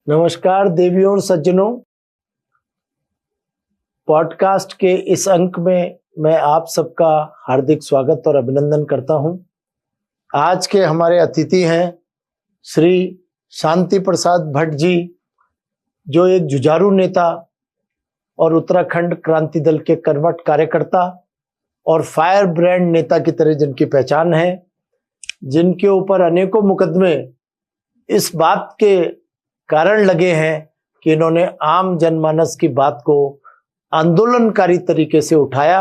नमस्कार देवियों और सज्जनों, पॉडकास्ट के इस अंक में मैं आप सबका हार्दिक स्वागत और अभिनंदन करता हूं। आज के हमारे अतिथि हैं श्री शांति प्रसाद भट्ट जी, जो एक जुझारू नेता और उत्तराखंड क्रांति दल के कर्मठ कार्यकर्ता और फायर ब्रांड नेता की तरह जिनकी पहचान है, जिनके ऊपर अनेकों मुकदमे इस बात के कारण लगे हैं कि इन्होंने आम जनमानस की बात को आंदोलनकारी तरीके से उठाया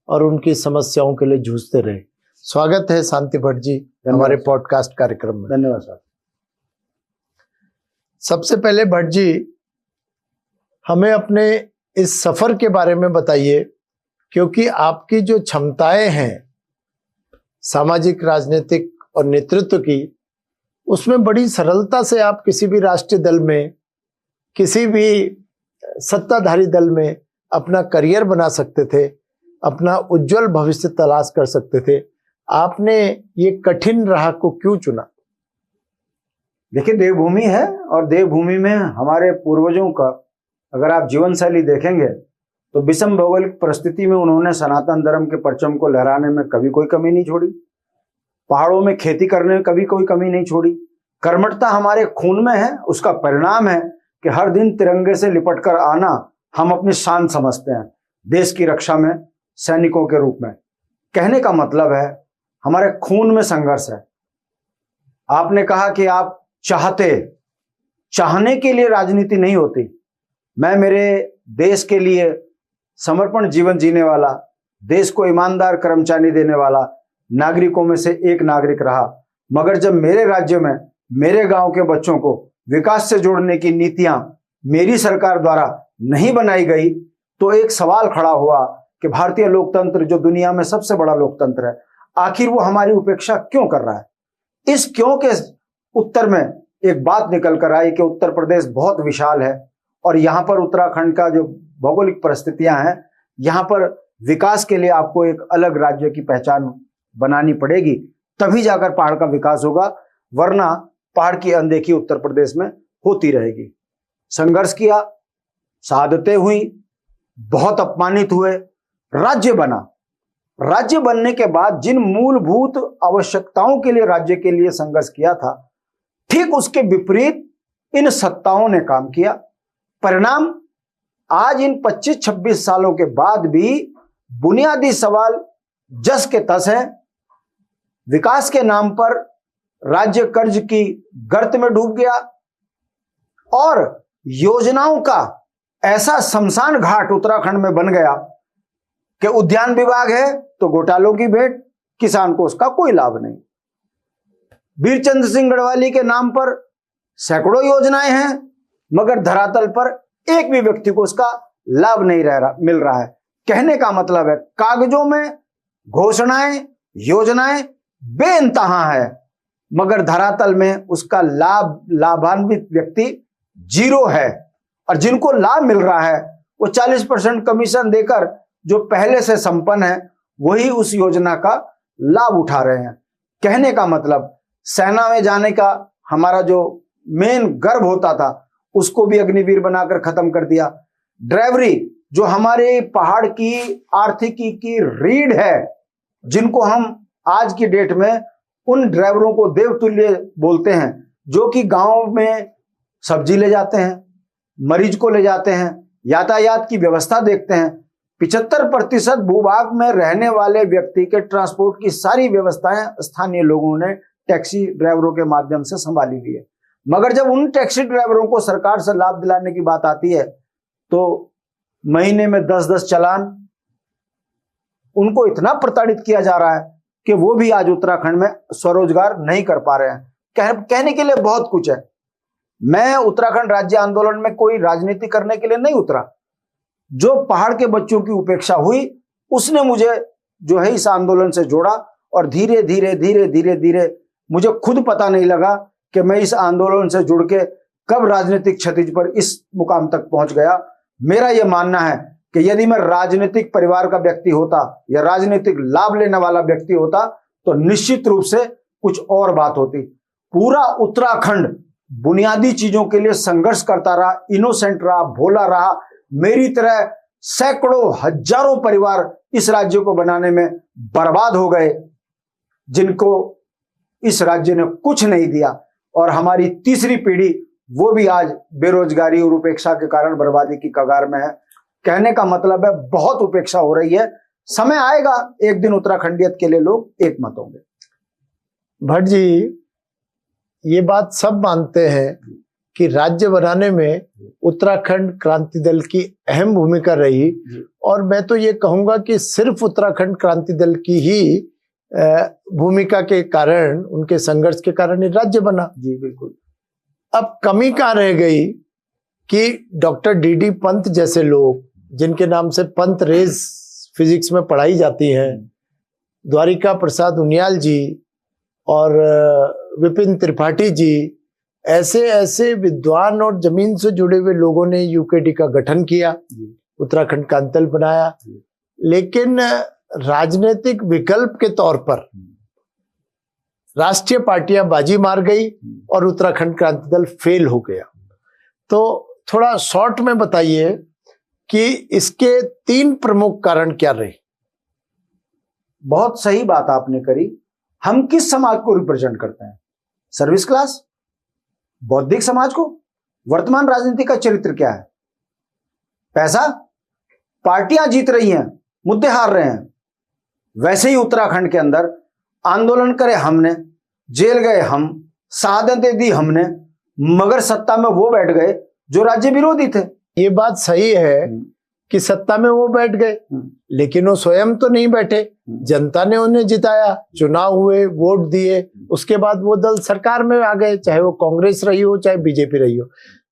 और उनकी समस्याओं के लिए जूझते रहे। स्वागत है शांति भट्ट जी हमारे पॉडकास्ट कार्यक्रम में। धन्यवाद सर। सबसे पहले भट्ट जी, हमें अपने इस सफर के बारे में बताइए, क्योंकि आपकी जो क्षमताएं हैं सामाजिक, राजनीतिक और नेतृत्व की, उसमें बड़ी सरलता से आप किसी भी राष्ट्रीय दल में, किसी भी सत्ताधारी दल में अपना करियर बना सकते थे, अपना उज्जवल भविष्य तलाश कर सकते थे। आपने ये कठिन राह को क्यों चुना? देखिए, देवभूमि है और देवभूमि में हमारे पूर्वजों का अगर आप जीवन शैली देखेंगे तो विषम भौगोलिक परिस्थिति में उन्होंने सनातन धर्म के परचम को लहराने में कभी कोई कमी नहीं छोड़ी। पहाड़ों में खेती करने में कभी कोई कमी नहीं छोड़ी। कर्मठता हमारे खून में है। उसका परिणाम है कि हर दिन तिरंगे से लिपट कर आना हम अपनी शान समझते हैं, देश की रक्षा में सैनिकों के रूप में। कहने का मतलब है हमारे खून में संघर्ष है। आपने कहा कि आप चाहने के लिए राजनीति नहीं होती। मैं मेरे देश के लिए समर्पण जीवन जीने वाला, देश को ईमानदार कर्मचारी देने वाला नागरिकों में से एक नागरिक रहा, मगर जब मेरे राज्य में मेरे गांव के बच्चों को विकास से जोड़ने की नीतियां मेरी सरकार द्वारा नहीं बनाई गई तो एक सवाल खड़ा हुआ कि भारतीय लोकतंत्र, जो दुनिया में सबसे बड़ा लोकतंत्र है, आखिर वो हमारी उपेक्षा क्यों कर रहा है। इस क्यों के उत्तर में एक बात निकल कर आई कि उत्तर प्रदेश बहुत विशाल है और यहाँ पर उत्तराखंड का जो भौगोलिक परिस्थितियां हैं, यहाँ पर विकास के लिए आपको एक अलग राज्य की पहचान बनानी पड़ेगी, तभी जाकर पहाड़ का विकास होगा, वरना पहाड़ की अनदेखी उत्तर प्रदेश में होती रहेगी। संघर्ष किया, शहादतें हुई, बहुत अपमानित हुए, राज्य बना। राज्य बनने के बाद जिन मूलभूत आवश्यकताओं के लिए राज्य के लिए संघर्ष किया था, ठीक उसके विपरीत इन सत्ताओं ने काम किया। परिणाम आज इन 25-26 सालों के बाद भी बुनियादी सवाल जस के तस है। विकास के नाम पर राज्य कर्ज की गर्त में डूब गया और योजनाओं का ऐसा शमशान घाट उत्तराखंड में बन गया कि उद्यान विभाग है तो घोटालों की भेंट, किसान को उसका कोई लाभ नहीं। वीरचंद्र सिंह गढ़वाली के नाम पर सैकड़ों योजनाएं हैं, मगर धरातल पर एक भी व्यक्ति को उसका लाभ नहीं मिल रहा है। कहने का मतलब है कागजों में घोषणाएं, योजनाएं बेइंतहा है, मगर धरातल में उसका लाभान्वित व्यक्ति जीरो है। और जिनको लाभ मिल रहा है वो 40% कमीशन देकर जो पहले से संपन्न है वही उस योजना का लाभ उठा रहे हैं। कहने का मतलब सेना में जाने का हमारा जो मेन गर्व होता था उसको भी अग्निवीर बनाकर खत्म कर दिया। ड्राइवरी, जो हमारे पहाड़ की आर्थिकी की रीढ़ है, जिनको हम आज की डेट में उन ड्राइवरों को देवतुल्य बोलते हैं, जो कि गांव में सब्जी ले जाते हैं, मरीज को ले जाते हैं, यातायात की व्यवस्था देखते हैं। 75% भूभाग में रहने वाले व्यक्ति के ट्रांसपोर्ट की सारी व्यवस्थाएं स्थानीय लोगों ने टैक्सी ड्राइवरों के माध्यम से संभाली हुई है। मगर जब उन टैक्सी ड्राइवरों को सरकार से लाभ दिलाने की बात आती है तो महीने में 10-10 चालान, उनको इतना प्रताड़ित किया जा रहा है कि वो भी आज उत्तराखंड में स्वरोजगार नहीं कर पा रहे हैं। कहने के लिए बहुत कुछ है। मैं उत्तराखंड राज्य आंदोलन में कोई राजनीति करने के लिए नहीं उतरा। जो पहाड़ के बच्चों की उपेक्षा हुई उसने मुझे जो है इस आंदोलन से जोड़ा और धीरे धीरे धीरे धीरे धीरे मुझे खुद पता नहीं लगा कि मैं इस आंदोलन से जुड़ के कब राजनीतिक क्षतिज पर इस मुकाम तक पहुंच गया। मेरा यह मानना है कि यदि मैं राजनीतिक परिवार का व्यक्ति होता या राजनीतिक लाभ लेने वाला व्यक्ति होता तो निश्चित रूप से कुछ और बात होती। पूरा उत्तराखंड बुनियादी चीजों के लिए संघर्ष करता रहा, इनोसेंट रहा, भोला रहा। मेरी तरह सैकड़ों हजारों परिवार इस राज्य को बनाने में बर्बाद हो गए, जिनको इस राज्य ने कुछ नहीं दिया। और हमारी तीसरी पीढ़ी वो भी आज बेरोजगारी और उपेक्षा के कारण बर्बादी की कगार में है। कहने का मतलब है बहुत उपेक्षा हो रही है। समय आएगा, एक दिन उत्तराखंडियत के लिए लोग एक मत होंगे। भट्ट जी, ये बात सब मानते हैं कि राज्य बनाने में उत्तराखंड क्रांति दल की अहम भूमिका रही, और मैं तो ये कहूंगा कि सिर्फ उत्तराखंड क्रांति दल की ही भूमिका के कारण, उनके संघर्ष के कारण ये राज्य बना। जी बिल्कुल। अब कमी कहाँ रह गई कि डॉक्टर डी पंत जैसे लोग, जिनके नाम से पंत रेज फिजिक्स में पढ़ाई जाती है, द्वारिका प्रसाद उनियाल जी और विपिन त्रिपाठी जी, ऐसे ऐसे विद्वान और जमीन से जुड़े हुए लोगों ने यूकेडी का गठन किया, उत्तराखंड क्रांति दल बनाया। लेकिन राजनीतिक विकल्प के तौर पर राष्ट्रीय पार्टियां बाजी मार गई और उत्तराखंड क्रांति दल फेल हो गया। तो थोड़ा शॉर्ट में बताइए कि इसके 3 प्रमुख कारण क्या रहे। बहुत सही बात आपने करी। हम किस समाज को रिप्रेजेंट करते हैं? सर्विस क्लास, बौद्धिक समाज को? वर्तमान राजनीति का चरित्र क्या है? पैसा? पार्टियां जीत रही हैं, मुद्दे हार रहे हैं। वैसे ही उत्तराखंड के अंदर आंदोलन करे हमने, जेल गए हम, शहादतें दी हमने, मगर सत्ता में वो बैठ गए जो राज्य विरोधी थे। ये बात सही है कि सत्ता में वो बैठ गए, लेकिन वो स्वयं तो नहीं बैठे। जनता ने उन्हें जिताया, चुनाव हुए, वोट दिए, उसके बाद वो दल सरकार में आ गए, चाहे वो कांग्रेस रही हो चाहे बीजेपी रही हो।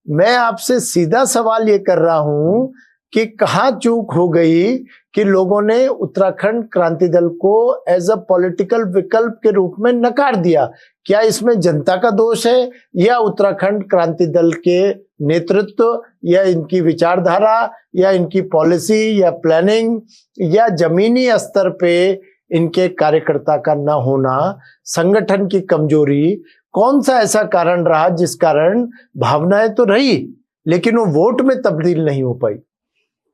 मैं आपसे सीधा सवाल ये कर रहा हूं कि कहाँ चूक हो गई कि लोगों ने उत्तराखंड क्रांति दल को एज अ पॉलिटिकल विकल्प के रूप में नकार दिया? क्या इसमें जनता का दोष है, या उत्तराखंड क्रांति दल के नेतृत्व, या इनकी विचारधारा, या इनकी पॉलिसी, या प्लानिंग, या जमीनी स्तर पे इनके कार्यकर्ता का न होना, संगठन की कमजोरी? कौन सा ऐसा कारण रहा जिस कारण भावनाएं तो रही लेकिन वो वोट में तब्दील नहीं हो पाई?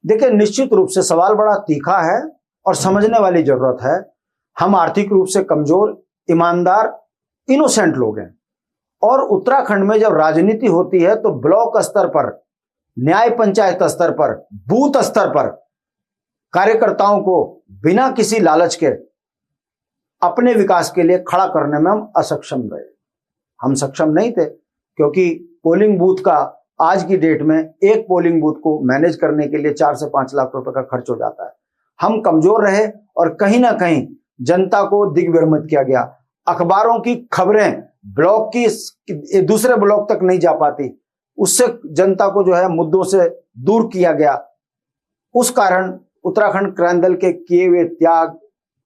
देखिए, निश्चित रूप से सवाल बड़ा तीखा है और समझने वाली जरूरत है। हम आर्थिक रूप से कमजोर, ईमानदार, इनोसेंट लोग हैं, और उत्तराखंड में जब राजनीति होती है तो ब्लॉक स्तर पर, न्याय पंचायत स्तर पर, बूथ स्तर पर कार्यकर्ताओं को बिना किसी लालच के अपने विकास के लिए खड़ा करने में हम असक्षम रहे। हम सक्षम नहीं थे, क्योंकि पोलिंग बूथ का आज की डेट में एक पोलिंग बूथ को मैनेज करने के लिए 4 से 5 लाख रुपए का खर्च हो जाता है। हम कमजोर रहे और कहीं ना कहीं जनता को दिग्भ्रमित किया गया। अखबारों की खबरें ब्लॉक की दूसरे ब्लॉक तक नहीं जा पाती, उससे जनता को जो है मुद्दों से दूर किया गया। उस कारण उत्तराखंड क्रांति दल के किए हुए त्याग,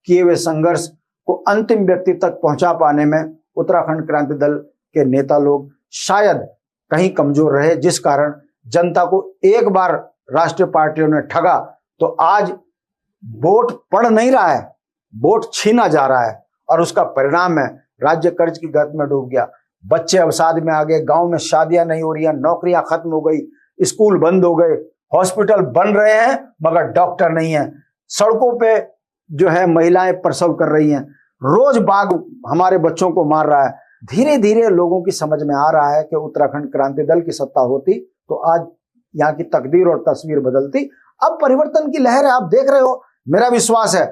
किए हुए संघर्ष को अंतिम व्यक्ति तक पहुंचा पाने में उत्तराखंड क्रांति दल के नेता लोग शायद कहीं कमजोर रहे, जिस कारण जनता को एक बार राष्ट्रीय पार्टियों ने ठगा तो आज वोट पड़ नहीं रहा है, वोट छीना जा रहा है, और उसका परिणाम है राज्य कर्ज की गर्त में डूब गया। बच्चे अवसाद में आ गए, गांव में शादियां नहीं हो रही हैं, नौकरियां खत्म हो गई, स्कूल बंद हो गए, हॉस्पिटल बन रहे हैं मगर डॉक्टर नहीं है, सड़कों पे जो है महिलाएं प्रसव कर रही हैं, रोज बाघ हमारे बच्चों को मार रहा है। धीरे धीरे लोगों की समझ में आ रहा है कि उत्तराखंड क्रांति दल की सत्ता होती तो आज यहाँ की तकदीर और तस्वीर बदलती। अब परिवर्तन की लहर है, आप देख रहे हो। मेरा विश्वास है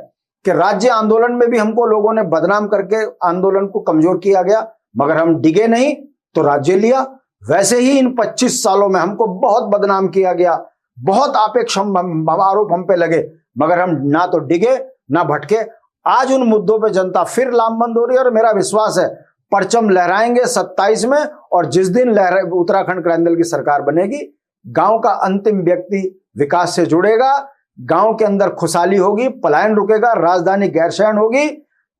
कि राज्य आंदोलन में भी हमको लोगों ने बदनाम करके आंदोलन को कमजोर किया गया, मगर हम डिगे नहीं तो राज्य लिया। वैसे ही इन 25 सालों में हमको बहुत बदनाम किया गया, बहुत आपेक्ष आरोप हम पे लगे, मगर हम ना तो डिगे ना भटके। आज उन मुद्दों पे जनता फिर लामबंद हो रही है, और मेरा विश्वास है परचम लहराएंगे 27 में, और जिस दिन उत्तराखंड क्रांति दल की सरकार बनेगी, गांव का अंतिम व्यक्ति विकास से जुड़ेगा, गांव के अंदर खुशहाली होगी, पलायन रुकेगा, राजधानी गैरसैंण होगी।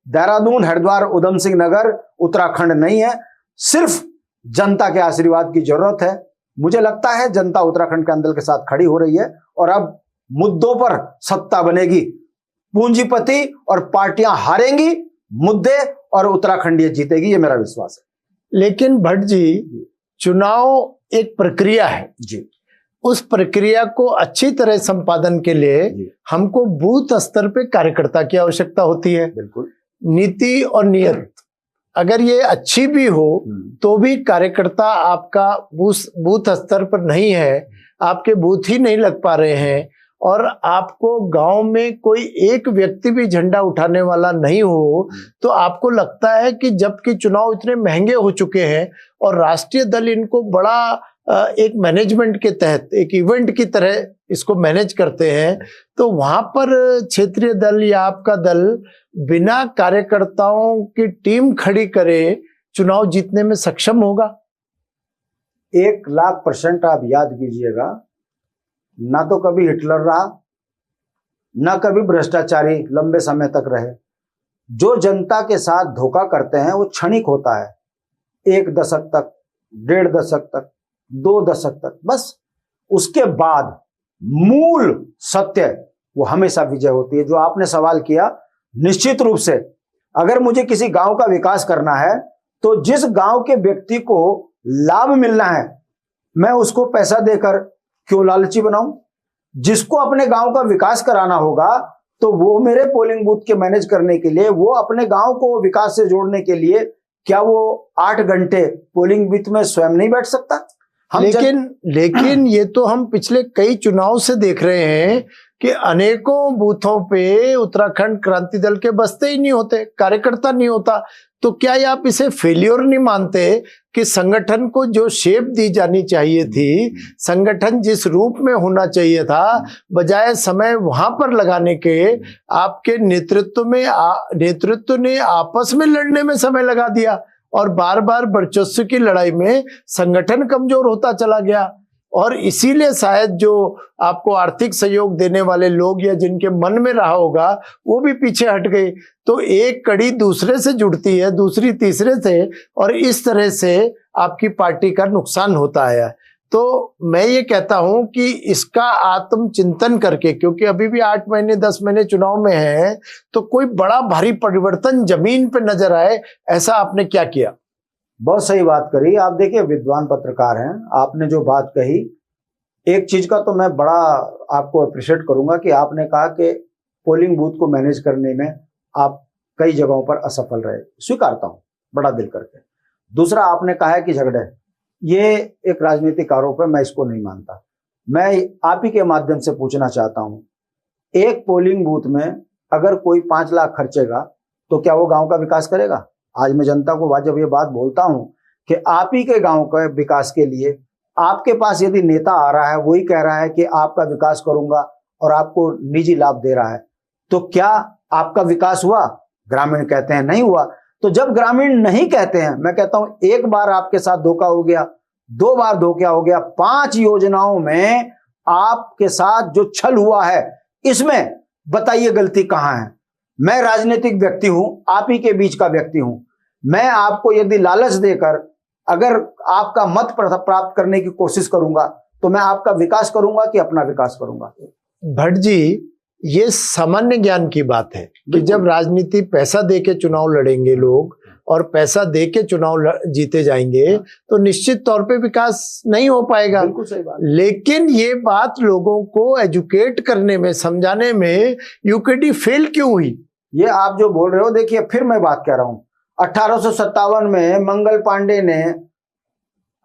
देहरादून, हरिद्वार, उधम सिंह नगर उत्तराखंड नहीं है, सिर्फ जनता के आशीर्वाद की जरूरत है। मुझे लगता है जनता उत्तराखंड क्रांति दल के साथ खड़ी हो रही है, और अब मुद्दों पर सत्ता बनेगी। पूंजीपति और पार्टियां हारेंगी मुद्दे, और उत्तराखंड ये जीतेगी, ये मेरा विश्वास है। लेकिन भट्ट जी, चुनाव एक प्रक्रिया है जी। उस प्रक्रिया को अच्छी तरह संपादन के लिए जी। हमको बूथ स्तर पे कार्यकर्ता की आवश्यकता होती है। बिल्कुल। नीति और नियत अगर ये अच्छी भी हो तो भी कार्यकर्ता आपका बूथ स्तर पर नहीं है, आपके बूथ ही नहीं लग पा रहे हैं, और आपको गांव में कोई एक व्यक्ति भी झंडा उठाने वाला नहीं हो, तो आपको लगता है कि जबकि चुनाव इतने महंगे हो चुके हैं और राष्ट्रीय दल इनको बड़ा एक मैनेजमेंट के तहत एक इवेंट की तरह इसको मैनेज करते हैं, तो वहां पर क्षेत्रीय दल या आपका दल बिना कार्यकर्ताओं की टीम खड़ी करे चुनाव जीतने में सक्षम होगा? 1,00,000% आप याद कीजिएगा, ना तो कभी हिटलर रहा, ना कभी भ्रष्टाचारी लंबे समय तक रहे। जो जनता के साथ धोखा करते हैं वो क्षणिक होता है, 1 दशक तक, 1.5 दशक तक, 2 दशक तक, बस उसके बाद मूल सत्य वो हमेशा विजय होती है। जो आपने सवाल किया, निश्चित रूप से अगर मुझे किसी गांव का विकास करना है तो जिस गांव के व्यक्ति को लाभ मिलना है मैं उसको पैसा देकर क्यों लालची बनाऊं? जिसको अपने गांव का विकास कराना होगा तो वो मेरे पोलिंग बूथ के मैनेज करने के लिए, वो अपने गांव को विकास से जोड़ने के लिए क्या वो 8 घंटे पोलिंग बूथ में स्वयं नहीं बैठ सकता? लेकिन ये तो हम पिछले कई चुनाव से देख रहे हैं कि अनेकों बूथों पे उत्तराखंड क्रांति दल के बस्ते ही नहीं होते, कार्यकर्ता नहीं होता। तो क्या ये आप इसे फेलियर नहीं मानते कि संगठन को जो शेप दी जानी चाहिए थी, संगठन जिस रूप में होना चाहिए था, बजाय समय वहां पर लगाने के आपके नेतृत्व ने आपस में लड़ने में समय लगा दिया और बार बार वर्चस्व की लड़ाई में संगठन कमजोर होता चला गया। और इसीलिए शायद जो आपको आर्थिक सहयोग देने वाले लोग या जिनके मन में रहा होगा वो भी पीछे हट गए। तो एक कड़ी दूसरे से जुड़ती है, दूसरी तीसरे से, और इस तरह से आपकी पार्टी का नुकसान होता है। तो मैं ये कहता हूं कि इसका आत्मचिंतन करके, क्योंकि अभी भी 8 महीने 10 महीने चुनाव में है, तो कोई बड़ा भारी परिवर्तन जमीन पे नजर आए, ऐसा आपने क्या किया? बहुत सही बात करी आप। देखिए, विद्वान पत्रकार हैं, आपने जो बात कही, एक चीज का तो मैं बड़ा आपको अप्रिशिएट करूंगा कि आपने कहा कि पोलिंग बूथ को मैनेज करने में आप कई जगहों पर असफल रहे। स्वीकारता हूं बड़ा दिल करके। दूसरा, आपने कहा है कि झगड़े, ये एक राजनीतिक आरोप है, मैं इसको नहीं मानता। मैं आप ही के माध्यम से पूछना चाहता हूं, एक पोलिंग बूथ में अगर कोई 5 लाख खर्चेगा तो क्या वो गांव का विकास करेगा? आज मैं जनता को जब ये बात बोलता हूं कि आप ही के गांव के विकास के लिए आपके पास यदि नेता आ रहा है, वही कह रहा है कि आपका विकास करूंगा और आपको निजी लाभ दे रहा है, तो क्या आपका विकास हुआ? ग्रामीण कहते हैं नहीं हुआ। तो जब ग्रामीण नहीं कहते हैं, मैं कहता हूं एक बार आपके साथ धोखा हो गया, 2 बार धोखा हो गया, 5 योजनाओं में आपके साथ जो छल हुआ है, इसमें बताइए गलती कहां है? मैं राजनीतिक व्यक्ति हूं, आप ही के बीच का व्यक्ति हूं। मैं आपको यदि लालच देकर अगर आपका मत प्राप्त करने की कोशिश करूंगा तो मैं आपका विकास करूंगा कि अपना विकास करूंगा? भट्ट जी, ये सामान्य ज्ञान की बात है कि जब राजनीति पैसा देके चुनाव लड़ेंगे लोग और पैसा देके चुनाव जीते जाएंगे तो निश्चित तौर पे विकास नहीं हो पाएगा। बिल्कुल सही बात। लेकिन ये बात लोगों को एजुकेट करने में, समझाने में यूकेडी फेल क्यों हुई? ये आप जो बोल रहे हो, देखिए फिर मैं बात कह रहा हूं, 1857 में मंगल पांडे ने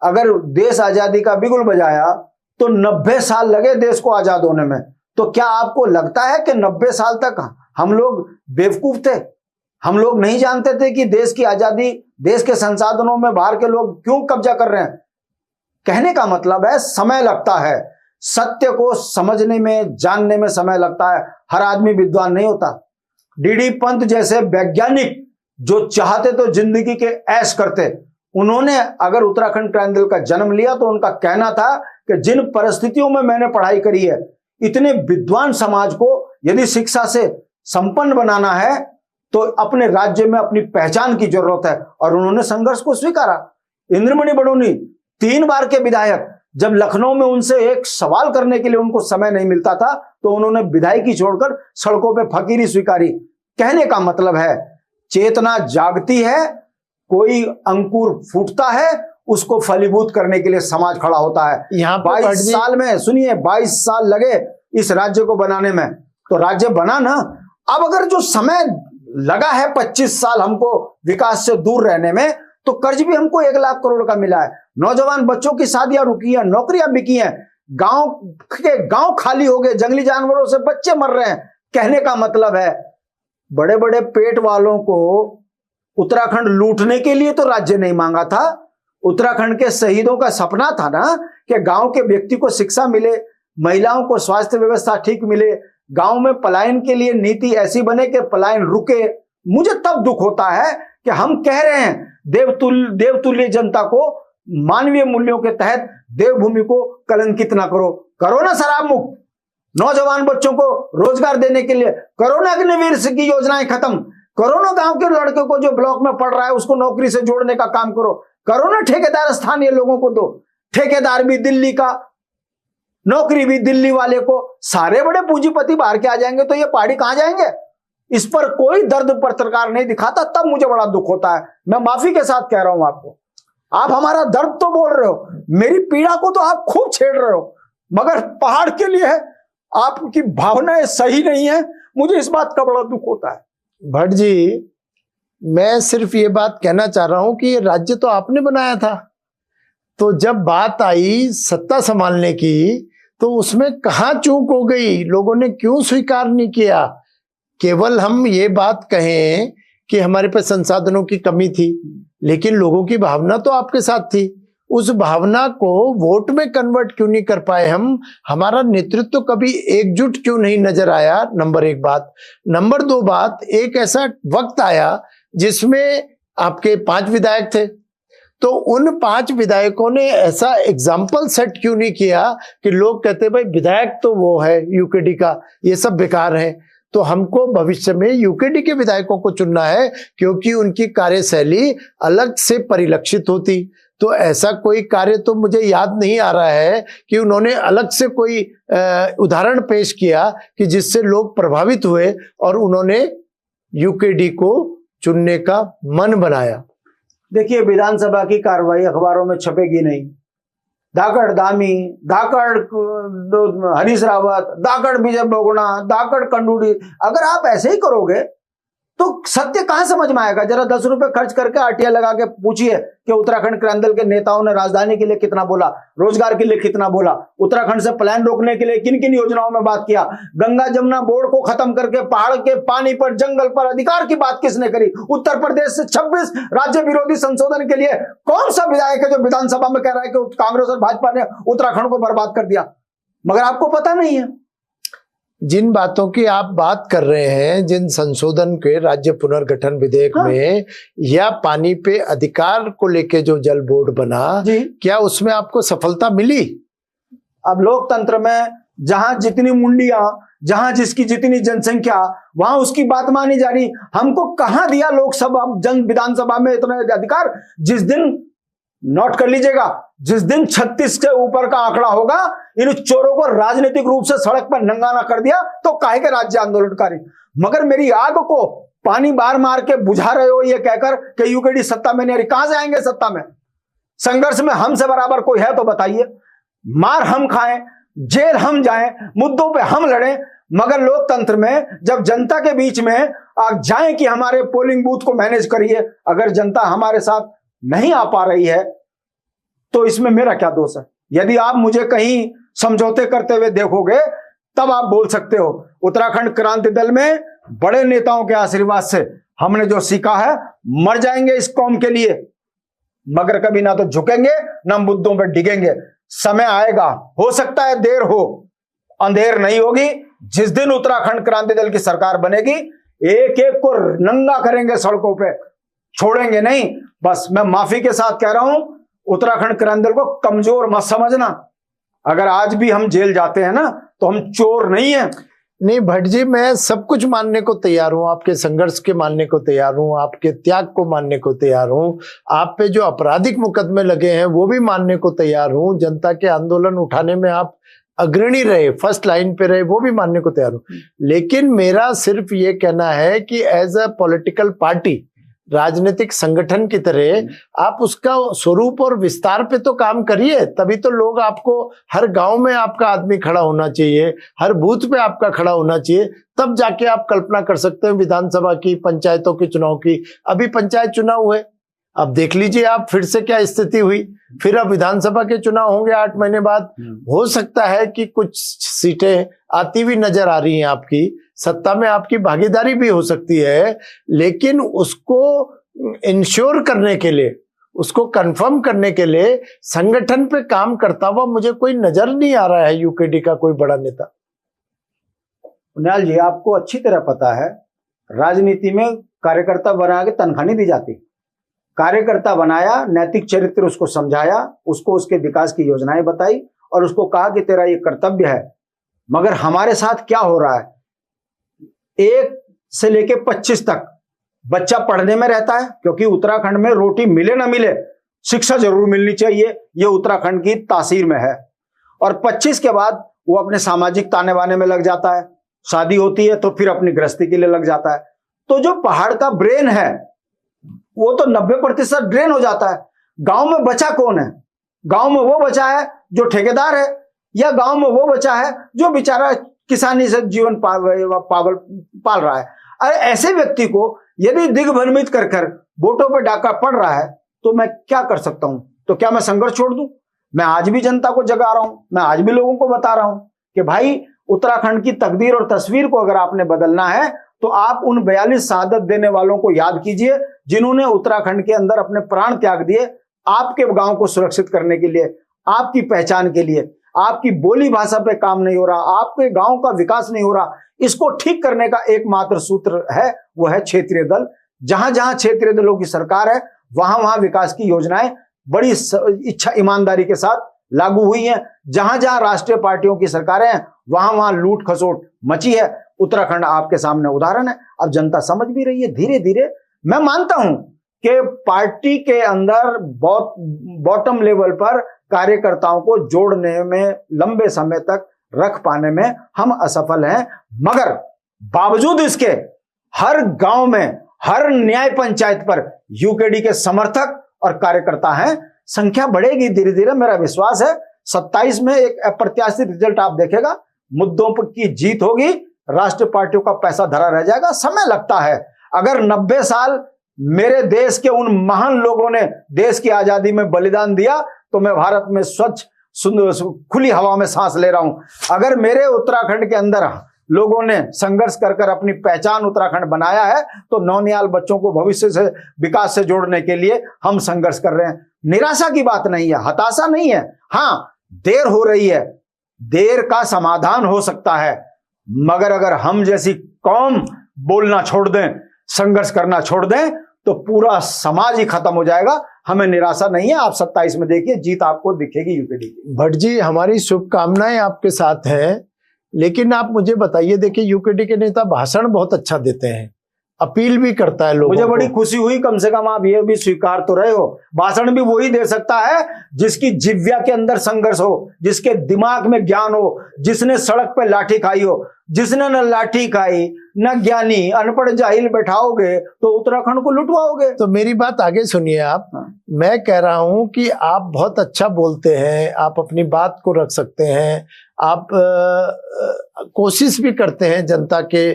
अगर देश आजादी का बिगुल बजाया तो 90 साल लगे देश को आजाद होने में। तो क्या आपको लगता है कि 90 साल तक हम लोग बेवकूफ थे? हम लोग नहीं जानते थे कि देश की आजादी, देश के संसाधनों में बाहर के लोग क्यों कब्जा कर रहे हैं? कहने का मतलब है समय लगता है, सत्य को समझने में, जानने में समय लगता है। हर आदमी विद्वान नहीं होता। डीडी पंत जैसे वैज्ञानिक जो चाहते तो जिंदगी के ऐश करते, उन्होंने अगर उत्तराखंड क्रांति दल का जन्म लिया तो उनका कहना था कि जिन परिस्थितियों में मैंने पढ़ाई करी है, इतने विद्वान समाज को यदि शिक्षा से संपन्न बनाना है तो अपने राज्य में अपनी पहचान की जरूरत है, और उन्होंने संघर्ष को स्वीकारा। इंद्रमणि बडोनी 3 बार के विधायक, जब लखनऊ में उनसे एक सवाल करने के लिए उनको समय नहीं मिलता था तो उन्होंने विधायकी छोड़कर सड़कों पे फकीरी स्वीकारी। कहने का मतलब है चेतना जागती है, कोई अंकुर फूटता है उसको फलीभूत करने के लिए समाज खड़ा होता है। यहाँ 22 साल में, सुनिए, 22 साल लगे इस राज्य को बनाने में, तो राज्य बना ना। अब अगर जो समय लगा है 25 साल हमको विकास से दूर रहने में, तो कर्ज भी हमको 1 लाख करोड़ का मिला है। नौजवान बच्चों की शादियां रुकी हैं, नौकरियां बिकी हैं, गांव खाली हो गए, जंगली जानवरों से बच्चे मर रहे हैं। कहने का मतलब है बड़े बड़े पेट वालों को उत्तराखंड लूटने के लिए तो राज्य नहीं मांगा था। उत्तराखंड के शहीदों का सपना था ना कि गांव के व्यक्ति को शिक्षा मिले, महिलाओं को स्वास्थ्य व्यवस्था ठीक मिले, गांव में पलायन के लिए नीति ऐसी बने कि पलायन रुके। मुझे तब दुख होता है कि हम कह रहे हैं देवतुल्य जनता को मानवीय मूल्यों के तहत देवभूमि को कलंकित ना करो। करो ना शराब मुक्त, नौजवान बच्चों को रोजगार देने के लिए करो ना अग्निवीर की योजनाएं खत्म करो ना, गांव के लड़के को जो ब्लॉक में पढ़ रहा है उसको नौकरी से जोड़ने का काम करो ना, ठेकेदार स्थानीय लोगों को दो, ठेकेदार भी दिल्ली का, नौकरी भी दिल्ली वाले को। सारे बड़े पूंजीपति बाहर के आ जाएंगे तो ये पहाड़ी कहां जाएंगे? इस पर कोई दर्द पत्रकार नहीं दिखाता, तब मुझे बड़ा दुख होता है। मैं माफी के साथ कह रहा हूं आपको, आप हमारा दर्द तो बोल रहे हो, मेरी पीड़ा को तो आप खूब छेड़ रहे हो, मगर पहाड़ के लिए है आपकी भावनाएं सही नहीं है। मुझे इस बात का बड़ा दुख होता है। भट्ट जी, मैं सिर्फ ये बात कहना चाह रहा हूं कि ये राज्य तो आपने बनाया था, तो जब बात आई सत्ता संभालने की तो उसमें कहां चूक हो गई, लोगों ने क्यों स्वीकार नहीं किया? केवल हम ये बात कहें कि हमारे पास संसाधनों की कमी थी, लेकिन लोगों की भावना तो आपके साथ थी। उस भावना को वोट में कन्वर्ट क्यों नहीं कर पाए हम? हमारा नेतृत्व कभी एकजुट क्यों नहीं नजर आया? नंबर 1 बात। नंबर 2 बात, एक ऐसा वक्त आया जिसमें आपके 5 विधायक थे, तो उन 5 विधायकों ने ऐसा एग्जाम्पल सेट क्यों नहीं किया कि लोग कहते भाई विधायक तो वो है यूकेडी का, ये सब बेकार है। तो हमको भविष्य में यूकेडी के विधायकों को चुनना है क्योंकि उनकी कार्यशैली अलग से परिलक्षित होती। तो ऐसा कोई कार्य तो मुझे याद नहीं आ रहा है कि उन्होंने अलग से कोई उदाहरण पेश किया कि जिससे लोग प्रभावित हुए और उन्होंने यूकेडी को चुनने का मन बनाया। देखिए, विधानसभा की कार्रवाई अखबारों में छपेगी नहीं। धाकड़ धामी, धाकड़ हरीश रावत, धाकड़ विजय बोगुणा, धाकड़ कंडूडी, अगर आप ऐसे ही करोगे तो सत्य कहां समझ में आएगा? जरा 10 रुपए खर्च करके आरटीआई लगा के पूछिए कि उत्तराखंड क्रांति दल के नेताओं ने राजधानी के लिए कितना बोला, रोजगार के लिए कितना बोला, उत्तराखंड से पलायन रोकने के लिए किन किन योजनाओं में बात किया, गंगा जमुना बोर्ड को खत्म करके पहाड़ के पानी पर, जंगल पर अधिकार की बात किसने करी, उत्तर प्रदेश से 26 राज्य विरोधी संशोधन के लिए कौन सा विधायक है जो विधानसभा में कह रहा है कि कांग्रेस और भाजपा ने उत्तराखंड को बर्बाद कर दिया? मगर आपको पता नहीं है। जिन बातों की आप बात कर रहे हैं, जिन संशोधन के राज्य पुनर्गठन विधेयक में या पानी पे अधिकार को लेके जो जल बोर्ड बना, क्या उसमें आपको सफलता मिली? अब लोकतंत्र में जहां जितनी मुंडियां, जहां जिसकी जितनी जनसंख्या, वहां उसकी बात मानी जा रही। हमको कहां दिया लोकसभा विधानसभा में इतना अधिकार? जिस दिन, नोट कर लीजिएगा, जिस दिन 36 के ऊपर का आंकड़ा होगा, इन चोरों को राजनीतिक रूप से सड़क पर नंगा ना कर दिया तो काहे के राज्य आंदोलनकारी। मगर मेरी आग को पानी बार मार के बुझा रहे हो ये कहकर कि यूकेडी सत्ता में नहीं आ रही। कहां से आएंगे सत्ता में? संघर्ष में हमसे बराबर कोई है तो बताइए। मार हम खाएं, जेल हम जाएं, मुद्दों पे हम लड़ें, मगर लोकतंत्र में जब जनता के बीच में आप जाएं कि हमारे पोलिंग बूथ को मैनेज करिए, अगर जनता हमारे साथ नहीं आ पा रही है तो इसमें मेरा क्या दोष है? यदि आप मुझे कहीं समझौते करते हुए देखोगे तब आप बोल सकते हो। उत्तराखंड क्रांति दल में बड़े नेताओं के आशीर्वाद से हमने जो सीखा है, मर जाएंगे इस कौम के लिए, मगर कभी ना तो झुकेंगे ना मुद्दों पर डिगेंगे। समय आएगा, हो सकता है देर हो, अंधेर नहीं होगी। जिस दिन उत्तराखंड क्रांति दल की सरकार बनेगी, एक एक को नंगा करेंगे सड़कों पे, छोड़ेंगे नहीं। बस मैं माफी के साथ कह रहा हूं, उत्तराखंड क्रांति दल को कमजोर मत समझना। अगर आज भी हम जेल जाते हैं ना तो हम चोर नहीं है। नहीं भट्ट जी, मैं सब कुछ मानने को तैयार हूं, आपके संघर्ष के मानने को तैयार हूं, आपके त्याग को मानने को तैयार हूं, आप पे जो आपराधिक मुकदमे लगे हैं वो भी मानने को तैयार हूं, जनता के आंदोलन उठाने में आप अग्रणी रहे, फर्स्ट लाइन पे रहे, वो भी मानने को तैयार हूं। लेकिन मेरा सिर्फ ये कहना है कि एज अ पॉलिटिकल पार्टी राजनीतिक संगठन की तरह आप उसका स्वरूप और विस्तार पे तो काम करिए, तभी तो लोग आपको, हर गांव में आपका आदमी खड़ा होना चाहिए, हर बूथ पे आपका खड़ा होना चाहिए, तब जाके आप कल्पना कर सकते हैं विधानसभा की, पंचायतों के चुनाव की। अभी पंचायत चुनाव हुए, अब देख लीजिए आप फिर से क्या स्थिति हुई, फिर अब विधानसभा के चुनाव होंगे 8 महीने बाद। हो सकता है कि कुछ सीटें आती हुई नजर आ रही हैं, आपकी सत्ता में आपकी भागीदारी भी हो सकती है, लेकिन उसको इंश्योर करने के लिए, उसको कंफर्म करने के लिए संगठन पे काम करता हुआ मुझे कोई नजर नहीं आ रहा है यूकेडी का कोई बड़ा नेता। कुणाल जी, आपको अच्छी तरह पता है राजनीति में कार्यकर्ता बना के तनख्वाह नहीं दी जाती। कार्यकर्ता बनाया, नैतिक चरित्र उसको समझाया, उसको उसके विकास की योजनाएं बताई और उसको कहा कि तेरा ये कर्तव्य है। मगर हमारे साथ क्या हो रहा है, 1 से लेके 25 तक बच्चा पढ़ने में रहता है, क्योंकि उत्तराखंड में रोटी मिले ना मिले शिक्षा जरूर मिलनी चाहिए, ये उत्तराखंड की तासीर में है। और 25 के बाद वो अपने सामाजिक ताने बाने में लग जाता है, शादी होती है तो फिर अपनी गृहस्थी के लिए लग जाता है। तो जो पहाड़ का ब्रेन है वो तो 90% ड्रेन हो जाता है। गांव में बचा कौन है? गांव में वो बचा है जो ठेकेदार है, या गांव में वो बचा है जो बेचारा किसानी से जीवन पाल रहा है। अरे ऐसे व्यक्ति को यदि दिग्भ्रमित कर कर वोटों पर डाका पड़ रहा है तो मैं क्या कर सकता हूं? तो क्या मैं संघर्ष छोड़ दूं? मैं आज भी जनता को जगा रहा हूं, मैं आज भी लोगों को बता रहा हूं कि भाई उत्तराखंड की तकदीर और तस्वीर को अगर आपने बदलना है तो आप उन 42 शहादत देने वालों को याद कीजिए जिन्होंने उत्तराखंड के अंदर अपने प्राण त्याग दिए आपके गांव को सुरक्षित करने के लिए, आपकी पहचान के लिए। आपकी बोली भाषा पे काम नहीं हो रहा, आपके गांव का विकास नहीं हो रहा। इसको ठीक करने का एकमात्र सूत्र है, वो है क्षेत्रीय दल। जहां जहां क्षेत्रीय दलों की सरकार है वहां वहां विकास की योजनाएं बड़ी इच्छा ईमानदारी के साथ लागू हुई हैं। जहां जहां राष्ट्रीय पार्टियों की सरकारें हैं वहां वहां लूट खसोट मची है। उत्तराखंड आपके सामने उदाहरण है। अब जनता समझ भी रही है धीरे धीरे। मैं मानता हूं कि पार्टी के अंदर बॉटम लेवल पर कार्यकर्ताओं को जोड़ने में, लंबे समय तक रख पाने में हम असफल हैं, मगर बावजूद इसके हर गांव में, हर न्याय पंचायत पर यूकेडी के समर्थक और कार्यकर्ता हैं। संख्या बढ़ेगी धीरे धीरे, मेरा विश्वास है। 27 में एक अप्रत्याशित रिजल्ट आप देखेगा, मुद्दों पर की जीत होगी, राष्ट्रीय पार्टियों का पैसा धरा रह जाएगा। समय लगता है। अगर 90 साल मेरे देश के उन महान लोगों ने देश की आजादी में बलिदान दिया तो मैं भारत में स्वच्छ सुंदर खुली हवा में सांस ले रहा हूं। अगर मेरे उत्तराखंड के अंदर लोगों ने संघर्ष कर कर अपनी पहचान उत्तराखंड बनाया है तो नौनिहाल बच्चों को भविष्य से, विकास से जोड़ने के लिए हम संघर्ष कर रहे हैं। निराशा की बात नहीं है, हताशा नहीं है। हाँ, देर हो रही है, देर का समाधान हो सकता है, मगर अगर हम जैसी कौम बोलना छोड़ दें, संघर्ष करना छोड़ दें तो पूरा समाज ही खत्म हो जाएगा। हमें निराशा नहीं है। आप 27 में देखिए, जीत आपको दिखेगी यूकेडी की। भट्ट जी, हमारी शुभकामनाएं आपके साथ हैं, लेकिन आप मुझे बताइए, देखिए यूकेडी के नेता भाषण बहुत अच्छा देते हैं, अपील भी करता है लोगों को। मुझे बड़ी खुशी हुई, कम से कम आप ये भी स्वीकार तो रहे हो, भाषण भी वही दे सकता है जिसकी जिह्वा के अंदर संघर्ष हो, जिसके दिमाग में ज्ञान हो, जिसने सड़क पे लाठी खाई हो। जिसने न लाठी खाई न ज्ञानी, अनपढ़ जाहिल बैठाओगे तो उत्तराखंड को लुटवाओगे। तो मेरी बात आगे सुनिए आप। मैं कह रहा हूं कि आप बहुत अच्छा बोलते हैं, आप अपनी बात को रख सकते हैं, आप कोशिश भी करते हैं जनता के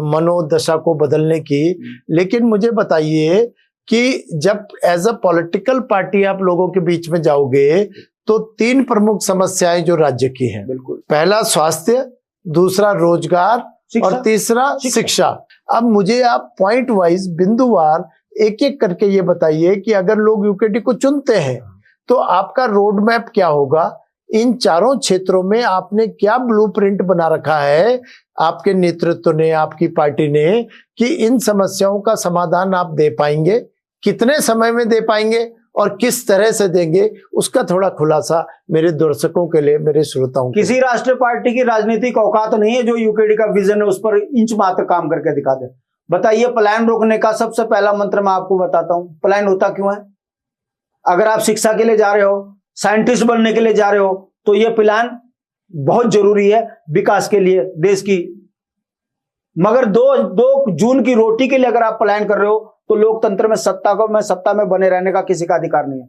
मनोदशा को बदलने की, लेकिन मुझे बताइए कि जब एज अ पॉलिटिकल पार्टी आप लोगों के बीच में जाओगे तो 3 प्रमुख समस्याएं जो राज्य की हैं, बिल्कुल, पहला स्वास्थ्य, दूसरा रोजगार और तीसरा शिक्षा। अब मुझे आप पॉइंट वाइज, बिंदुवार, एक एक करके ये बताइए कि अगर लोग यूकेडी को चुनते हैं तो आपका रोड मैप क्या होगा, इन चारों क्षेत्रों में आपने क्या ब्लूप्रिंट बना रखा है आपके नेतृत्व ने, आपकी पार्टी ने, कि इन समस्याओं का समाधान आप दे पाएंगे, कितने समय में दे पाएंगे और किस तरह से देंगे, उसका थोड़ा खुलासा मेरे दर्शकों के लिए, मेरे श्रोताओं के। किसी राष्ट्रीय पार्टी की राजनीतिक औकात नहीं है जो यूकेडी का विजन है उस पर इंच मात्र काम करके दिखा दे। बताइए, पलायन रोकने का सबसे पहला मंत्र मैं आपको बताता हूं। पलायन होता क्यों है? अगर आप शिक्षा के लिए जा रहे हो, साइंटिस्ट बनने के लिए जा रहे हो, तो यह प्लान बहुत जरूरी है विकास के लिए देश की। मगर 2 जून की रोटी के लिए अगर आप पलायन कर रहे हो तो लोकतंत्र में सत्ता में बने रहने का किसी का अधिकार नहीं है।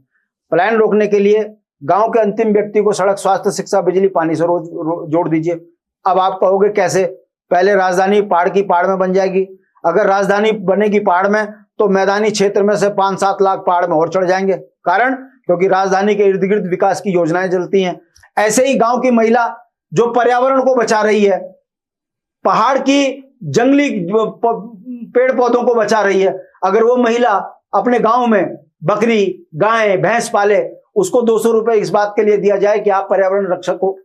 पलायन रोकने के लिए गांव के अंतिम व्यक्ति को सड़क, स्वास्थ्य, शिक्षा, बिजली, पानी से रोज जोड़ दीजिए। अब आप कहोगे कैसे? पहले राजधानी पहाड़ की पहाड़ में बन जाएगी। अगर राजधानी बनेगी पहाड़ में तो मैदानी क्षेत्र में से 5-7 लाख पहाड़ में और चढ़ जाएंगे। कारण, क्योंकि राजधानी के इर्द गिर्द विकास की योजनाएं चलती हैं। ऐसे ही गांव की महिला जो पर्यावरण को बचा रही है, पहाड़ की जंगली पेड़ पौधों को बचा रही है, अगर वो महिला अपने गांव में बकरी, गाय, भैंस पाले, उसको 200 रुपए इस बात के लिए दिया जाए कि आप पर्यावरण रक्षक हो,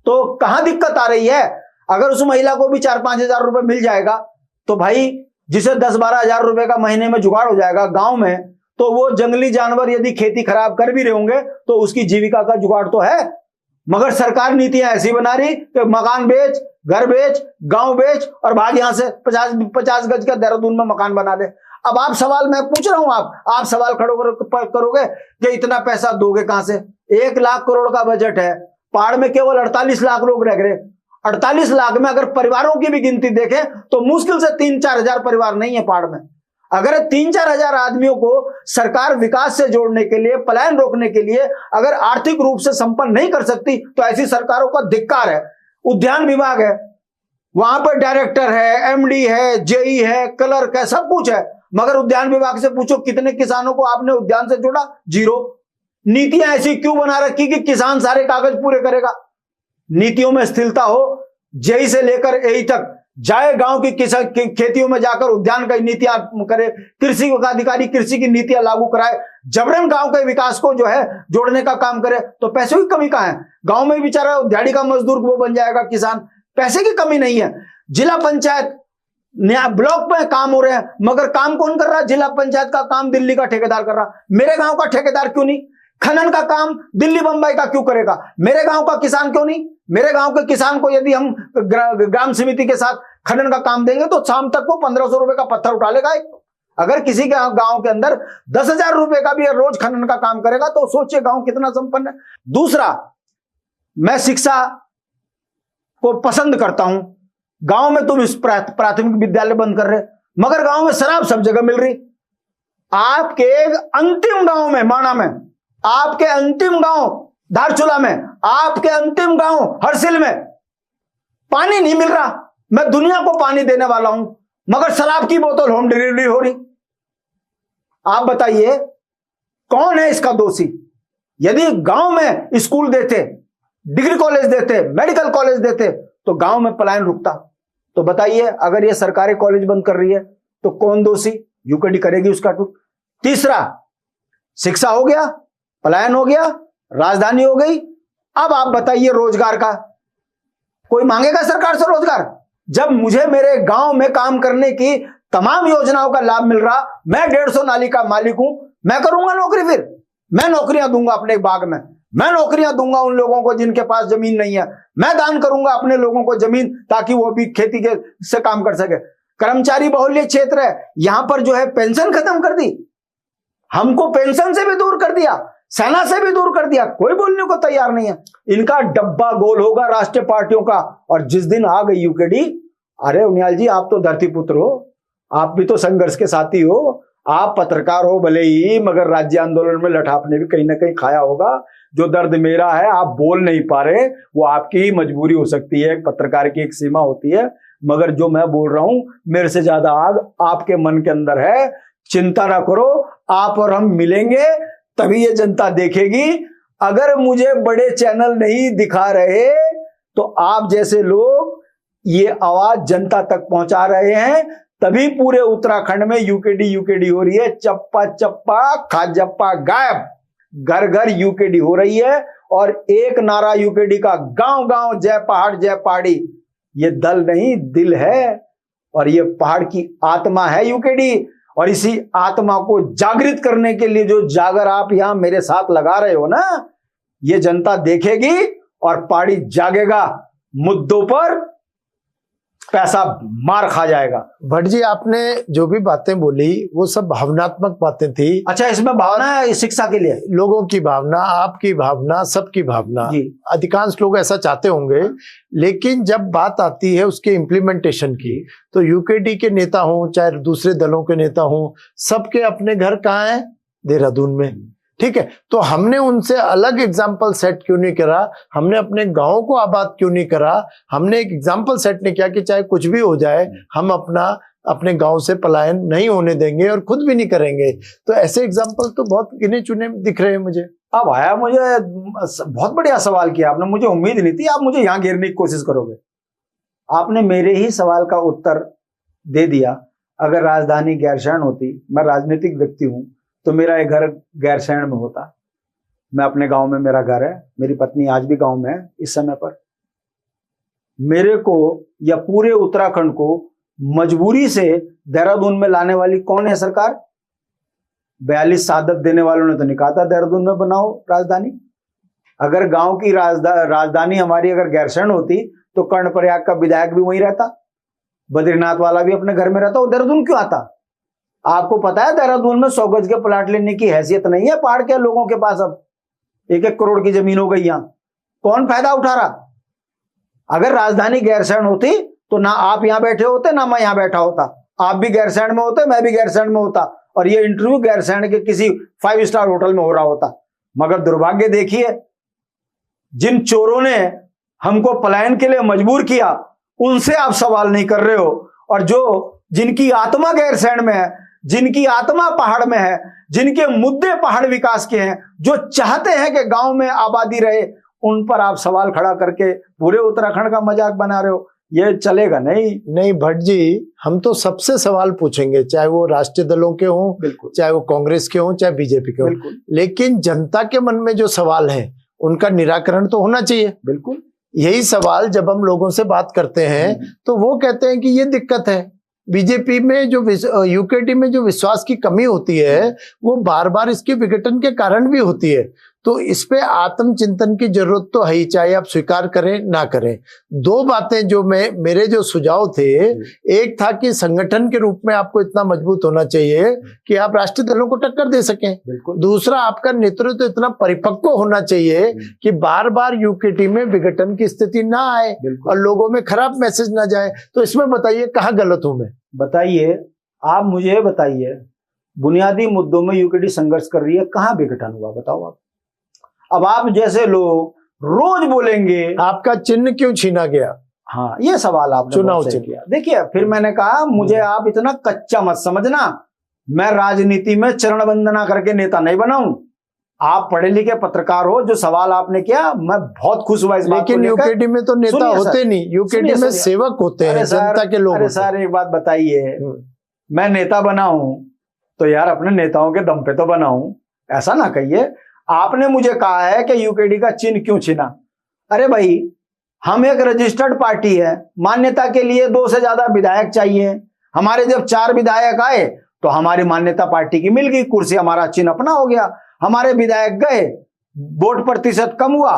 तो कहां दिक्कत आ रही है? अगर उस महिला को भी 4-5 हजार रुपए मिल जाएगा तो भाई जिसे 10-12 हजार रुपए का महीने में जुगाड़ हो जाएगा गांव में, तो वो जंगली जानवर यदि खेती खराब कर भी रहे होंगे तो उसकी जीविका का जुगाड़ तो है। मगर सरकार नीतियां ऐसी बना रही कि मकान बेच, घर बेच, गांव बेच और भाग यहां से 50 गज का देहरादून में मकान बना ले। अब आप सवाल मैं पूछ रहा हूं, आप सवाल करोगे कि इतना पैसा दोगे कहां से? 1 लाख करोड़ का बजट है, पहाड़ में केवल 48 लाख लोग रह गए। 48 लाख में अगर परिवारों की भी गिनती देखें तो मुश्किल से 3-4 हजार परिवार नहीं है पहाड़ में। अगर 3-4 हजार आदमियों को सरकार विकास से जोड़ने के लिए, पलायन रोकने के लिए अगर आर्थिक रूप से संपन्न नहीं कर सकती तो ऐसी सरकारों का धिक्कार है। उद्यान विभाग है, वहां पर डायरेक्टर है, एमडी है, जेई है, क्लर्क है, सब कुछ है, मगर उद्यान विभाग से पूछो कितने किसानों को आपने उद्यान से जोड़ा? 0। नीतियां ऐसी क्यों बना रखी कि किसान सारे कागज पूरे करेगा? नीतियों में स्थिरता हो, जेई से लेकर एई तक जाए, गांव की खेतियों में जाकर उद्यान की नीतियां करे, कृषि का अधिकारी कृषि की नीतियां लागू कराए, जबरन गांव के विकास को जो है जोड़ने का काम करे, तो पैसों की कमी कहां है? गांव में बेचारा दिहाड़ी का मजदूर वो बन जाएगा किसान, पैसे की कमी नहीं है। जिला पंचायत ब्लॉक में काम हो रहे हैं, मगर काम कौन कर रहा है? जिला पंचायत का काम दिल्ली का ठेकेदार कर रहा। मेरे गांव का ठेकेदार क्यों नहीं? खनन का काम दिल्ली बंबई का क्यों करेगा? मेरे गांव का किसान क्यों नहीं? मेरे गांव के किसान को यदि हम ग्राम समिति के साथ खनन का काम देंगे तो शाम तक वो 1500 रुपए का पत्थर उठा लेगा। अगर किसी के गांव के अंदर 10,000 रुपए का भी रोज खनन का काम करेगा तो सोचिए गांव कितना संपन्न है। दूसरा, मैं शिक्षा को पसंद करता हूं। गांव में तुम इस प्राथमिक विद्यालय बंद कर रहे, मगर गांव में शराब सब जगह मिल रही। आपके अंतिम गांव में माणा में, आपके अंतिम गांव धारचूला में, आपके अंतिम गांव हरसिल में पानी नहीं मिल रहा। मैं दुनिया को पानी देने वाला हूं, मगर शराब की बोतल होम डिलीवरी हो रही। आप बताइए कौन है इसका दोषी? यदि गांव में स्कूल देते, डिग्री कॉलेज देते, मेडिकल कॉलेज देते तो गांव में पलायन रुकता। तो बताइए, अगर ये सरकारी कॉलेज बंद कर रही है तो कौन दोषी? यूकेडी करेगी उसका टूक। तीसरा, शिक्षा हो गया, पलायन हो गया, राजधानी हो गई। अब आप बताइए रोजगार का, कोई मांगेगा सरकार से रोजगार? जब मुझे मेरे गांव में काम करने की तमाम योजनाओं का लाभ मिल रहा, मैं 150 नाली का मालिक हूं, मैं करूंगा नौकरी? फिर मैं नौकरियां दूंगा अपने बाग में, मैं नौकरियां दूंगा उन लोगों को जिनके पास जमीन नहीं है, मैं दान करूंगा अपने लोगों को जमीन ताकि वो भी खेती के से काम कर सके। कर्मचारी बहुल्य क्षेत्र है, यहां पर जो है पेंशन खत्म कर दी, हमको पेंशन से भी दूर कर दिया, सेना से भी दूर कर दिया, कोई बोलने को तैयार नहीं है। इनका डब्बा गोल होगा राष्ट्रीय पार्टियों का। और जिस दिन आ गई यूकेडी, अरे उनियाल जी आप तो धरती पुत्र हो, आप भी तो संघर्ष के साथी हो, आप पत्रकार हो भले ही, मगर राज्य आंदोलन में लठ आपने भी कहीं ना कहीं खाया होगा। जो दर्द मेरा है आप बोल नहीं पा रहे, वो आपकी ही मजबूरी हो सकती है, पत्रकार की एक सीमा होती है, मगर जो मैं बोल रहा हूं मेरे से ज्यादा आग आपके मन के अंदर है। चिंता ना करो, आप और हम मिलेंगे तभी ये जनता देखेगी। अगर मुझे बड़े चैनल नहीं दिखा रहे तो आप जैसे लोग ये आवाज जनता तक पहुंचा रहे हैं, तभी पूरे उत्तराखंड में यूकेडी हो रही है। चप्पा चप्पा खाजप्पा गायब, घर घर यूकेडी हो रही है। और एक नारा यूकेडी का, गांव गांव जय पहाड़ जय पहाड़ी। ये दल नहीं दिल है, और ये पहाड़ की आत्मा है यूकेडी। और इसी आत्मा को जागृत करने के लिए जो जागर आप यहां मेरे साथ लगा रहे हो ना, ये जनता देखेगी और पहाड़ी जागेगा। मुद्दों पर पैसा मार खा जाएगा। भट्ट जी, आपने जो भी बातें बोली वो सब भावनात्मक बातें थी। अच्छा, इसमें भावना है शिक्षा के लिए? लोगों की भावना, आपकी भावना, सबकी भावना, अधिकांश लोग ऐसा चाहते होंगे। लेकिन जब बात आती है उसके इम्प्लीमेंटेशन की, तो यूकेडी के नेता हों चाहे दूसरे दलों के नेता हों, सबके अपने घर कहाँ है? देहरादून में। ठीक है, तो हमने उनसे अलग एग्जाम्पल सेट क्यों नहीं करा? हमने अपने गांव को आबाद क्यों नहीं करा? हमने एक एग्जाम्पल सेट नहीं किया कि चाहे कुछ भी हो जाए हम अपने गांव से पलायन नहीं होने देंगे और खुद भी नहीं करेंगे। तो ऐसे एग्जाम्पल तो बहुत गिने चुने दिख रहे हैं मुझे। अब आया, मुझे बहुत बढ़िया सवाल किया आपने, मुझे उम्मीद नहीं थी आप मुझे यहाँ घेरने की कोशिश करोगे। आपने मेरे ही सवाल का उत्तर दे दिया। अगर राजधानी गैरसैंण होती, मैं राजनीतिक व्यक्ति हूं, तो मेरा ये घर गैरसैंण में होता। मैं अपने गांव में, मेरा घर है, मेरी पत्नी आज भी गांव में है इस समय पर। मेरे को या पूरे उत्तराखंड को मजबूरी से देहरादून में लाने वाली कौन है सरकार? 42 शहादत देने वालों ने तो नहीं कहा था देहरादून में बनाओ राजधानी। अगर गांव की राजधानी हमारी अगर गैरसैंण होती तो कर्णप्रयाग का विधायक भी वहीं रहता, बद्रीनाथ वाला भी अपने घर में रहता, वो देहरादून क्यों आता? आपको पता है देहरादून में 100 गज के प्लाट लेने की हैसियत नहीं है पहाड़ के लोगों के पास। अब 1-1 करोड़ की जमीन हो गई यहां, कौन फायदा उठा रहा? अगर राजधानी गैरसैंण होती तो ना आप यहां बैठे होते ना मैं यहां बैठा होता। आप भी गैरसैंण में होते, मैं भी गैरसैंण में होता, और ये इंटरव्यू गैरसैंण के किसी 5 स्टार होटल में हो रहा होता। मगर दुर्भाग्य देखिए, जिन चोरों ने हमको पलायन के लिए मजबूर किया उनसे आप सवाल नहीं कर रहे हो, और जिनकी आत्मा गैरसैंण में है, जिनकी आत्मा पहाड़ में है, जिनके मुद्दे पहाड़ विकास के हैं, जो चाहते हैं कि गांव में आबादी रहे, उन पर आप सवाल खड़ा करके पूरे उत्तराखंड का मजाक बना रहे हो। ये चलेगा नहीं। भट्ट जी, हम तो सबसे सवाल पूछेंगे, चाहे वो राष्ट्रीय दलों के हों, चाहे वो कांग्रेस के हों, चाहे बीजेपी के हों, लेकिन जनता के मन में जो सवाल है उनका निराकरण तो होना चाहिए। बिल्कुल, यही सवाल जब हम लोगों से बात करते हैं तो वो कहते हैं कि ये दिक्कत है। बीजेपी में जो यूकेडी में जो विश्वास की कमी होती है वो बार बार इसके विघटन के कारण भी होती है। तो इस पे आत्मचिंतन की जरूरत तो है ही, चाहे आप स्वीकार करें ना करें। 2 बातें जो मेरे जो सुझाव थे, एक था कि संगठन के रूप में आपको इतना मजबूत होना चाहिए कि आप राष्ट्रीय दलों को टक्कर दे सकें। दूसरा, आपका नेतृत्व इतना परिपक्व होना चाहिए कि बार बार यूकेडी में विघटन की स्थिति ना आए और लोगों में खराब मैसेज ना जाए। तो इसमें बताइए कहाँ गलत हूं मैं? बताइए, आप मुझे बताइए, बुनियादी मुद्दों में यूकेडी संघर्ष कर रही है, कहाँ विघटन हुआ बताओ आप। अब आप जैसे लोग रोज बोलेंगे आपका चिन्ह क्यों छीना गया? हाँ, ये सवाल आपने चुनाव से किया। देखिए, फिर मैंने कहा मुझे आप इतना कच्चा मत समझना, मैं राजनीति में चरण वंदना करके नेता नहीं बनाऊं। आप पढ़े लिखे पत्रकार हो, जो सवाल आपने किया मैं बहुत खुश हुआ इस बात को लेकर। लेकिन यूकेडी में तो नेता होते नहीं, यूकेडी में सेवक होते हैं, जनता के लोग। अरे सर, एक बात बताइए, मैं नेता बनाऊं तो यार अपने नेताओं के दम पे तो बनाऊं, ऐसा ना कहिए। आपने मुझे कहा है कि यूकेडी का चिन्ह क्यों छीना। अरे भाई, हम एक रजिस्टर्ड पार्टी है, मान्यता के लिए 2 से ज्यादा विधायक चाहिए। हमारे जब 4 विधायक आए तो हमारी मान्यता पार्टी की मिल गई, कुर्सी हमारा चिन्ह अपना हो गया। हमारे विधायक गए, वोट प्रतिशत कम हुआ।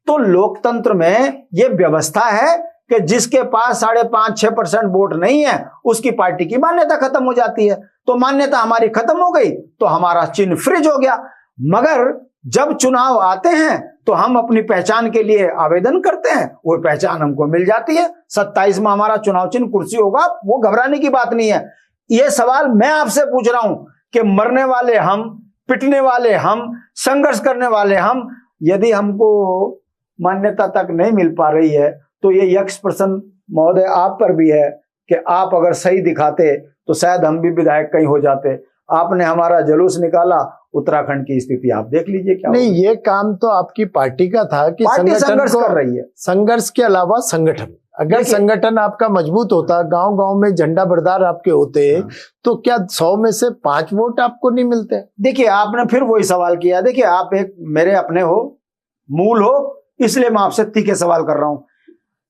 तो लोकतंत्र में यह व्यवस्था है कि जिसके पास 5.5-6% वोट नहीं है उसकी पार्टी की मान्यता खत्म हो जाती है। तो मान्यता हमारी खत्म हो गई तो हमारा चिन्ह फ्रीज हो गया। मगर जब चुनाव आते हैं तो हम अपनी पहचान के लिए आवेदन करते हैं, वो पहचान हमको मिल जाती है। 27 में हमारा चुनाव चिन्ह कुर्सी होगा, वो घबराने की बात नहीं है। ये सवाल मैं आपसे पूछ रहा हूं कि मरने वाले हम, पिटने वाले हम, संघर्ष करने वाले हम, यदि हमको मान्यता तक नहीं मिल पा रही है तो ये यक्ष प्रश्न महोदय आप पर भी है कि आप अगर सही दिखाते तो शायद हम भी विधायक कहीं हो जाते। आपने हमारा जुलूस निकाला, उत्तराखंड की स्थिति आप देख लीजिए क्या। नहीं, ये काम तो आपकी पार्टी का था कि संघर्ष कर रही है। संघर्ष के अलावा संगठन, अगर संगठन आपका मजबूत होता, गांव गांव में झंडा बरदार आपके होते, तो क्या 100 में से 5 वोट आपको नहीं मिलते? देखिए, आपने फिर वही सवाल किया। देखिए, आप एक मेरे अपने हो, मूल हो, इसलिए मैं आपसे तीखे सवाल कर रहा हूं।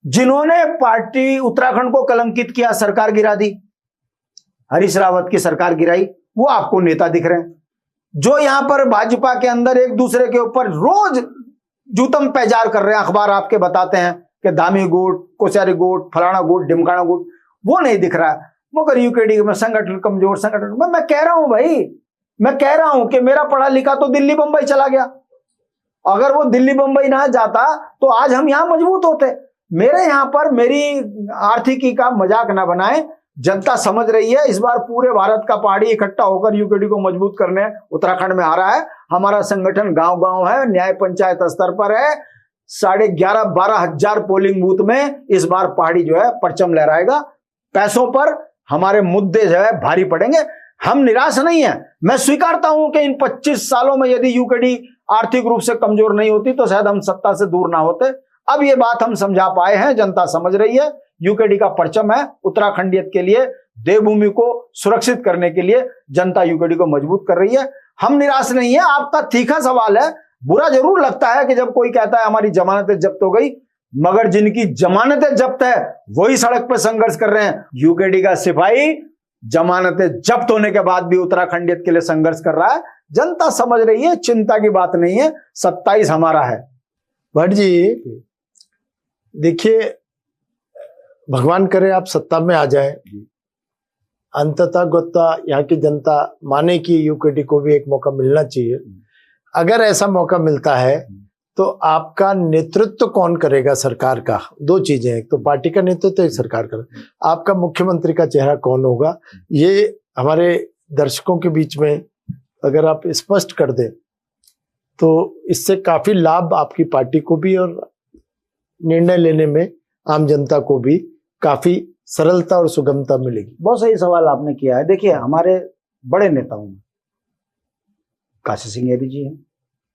जिन्होंने पार्टी उत्तराखंड को कलंकित किया, सरकार गिरा दी, हरीश रावत की सरकार गिराई, वो आपको नेता दिख रहे हैं। जो यहां पर भाजपा के अंदर एक दूसरे के ऊपर रोज जूतम पैजार कर रहे हैं, अखबार आपके बताते हैं कि धामी गुट, कोश्यारी गुट, फलाना गुट, ढिमकाना गुट, वो नहीं दिख रहा है। मगर यूकेडी में संगठन कमजोर, संगठन मैं कह रहा हूं भाई, मैं कह रहा हूं कि मेरा पढ़ा लिखा तो दिल्ली बंबई चला गया। अगर वो दिल्ली बंबई ना जाता तो आज हम यहां मजबूत होते। मेरे यहां पर मेरी आर्थिकी का मजाक ना बनाए, जनता समझ रही है। इस बार पूरे भारत का पहाड़ी इकट्ठा होकर यूकेडी को मजबूत करने उत्तराखंड में आ रहा है। हमारा संगठन गांव गांव है, न्याय पंचायत स्तर पर है। 11,500-12 हजार पोलिंग बूथ में इस बार पहाड़ी जो है परचम लहराएगा। पैसों पर हमारे मुद्दे जो है भारी पड़ेंगे। हम निराश नहीं है। मैं स्वीकारता हूं कि इन 25 सालों में यदि यूकेडी आर्थिक रूप से कमजोर नहीं होती तो शायद हम सत्ता से दूर ना होते। अब ये बात हम समझा पाए हैं, जनता समझ रही है। यूकेडी का परचम है उत्तराखंडियत के लिए, देवभूमि को सुरक्षित करने के लिए जनता यूकेडी को मजबूत कर रही है। हम निराश नहीं है। आपका तीखा सवाल है, बुरा जरूर लगता है कि जब कोई कहता है हमारी जमानतें जब्त हो गई, मगर जिनकी जमानतें जब्त है वही सड़क पर संघर्ष कर रहे हैं। यूकेडी का सिपाही जमानतें जब्त होने के बाद भी उत्तराखंडियत के लिए संघर्ष कर रहा है। जनता समझ रही है, चिंता की बात नहीं है। 27 हमारा है। भट्ट जी देखिए, भगवान करे आप सत्ता में आ जाए, अंततः यहाँ की जनता माने कि यूकेडी को भी एक मौका मिलना चाहिए। अगर ऐसा मौका मिलता है तो आपका नेतृत्व कौन करेगा सरकार का? दो चीजें, एक तो पार्टी का नेतृत्व, एक सरकार का। आपका मुख्यमंत्री का चेहरा कौन होगा, ये हमारे दर्शकों के बीच में अगर आप स्पष्ट कर दें तो इससे काफी लाभ आपकी पार्टी को भी और निर्णय लेने में आम जनता को भी काफी सरलता और सुगमता मिलेगी। बहुत सही सवाल आपने किया है। देखिए, हमारे बड़े नेताओं में काशी सिंह ऐरी जी हैं,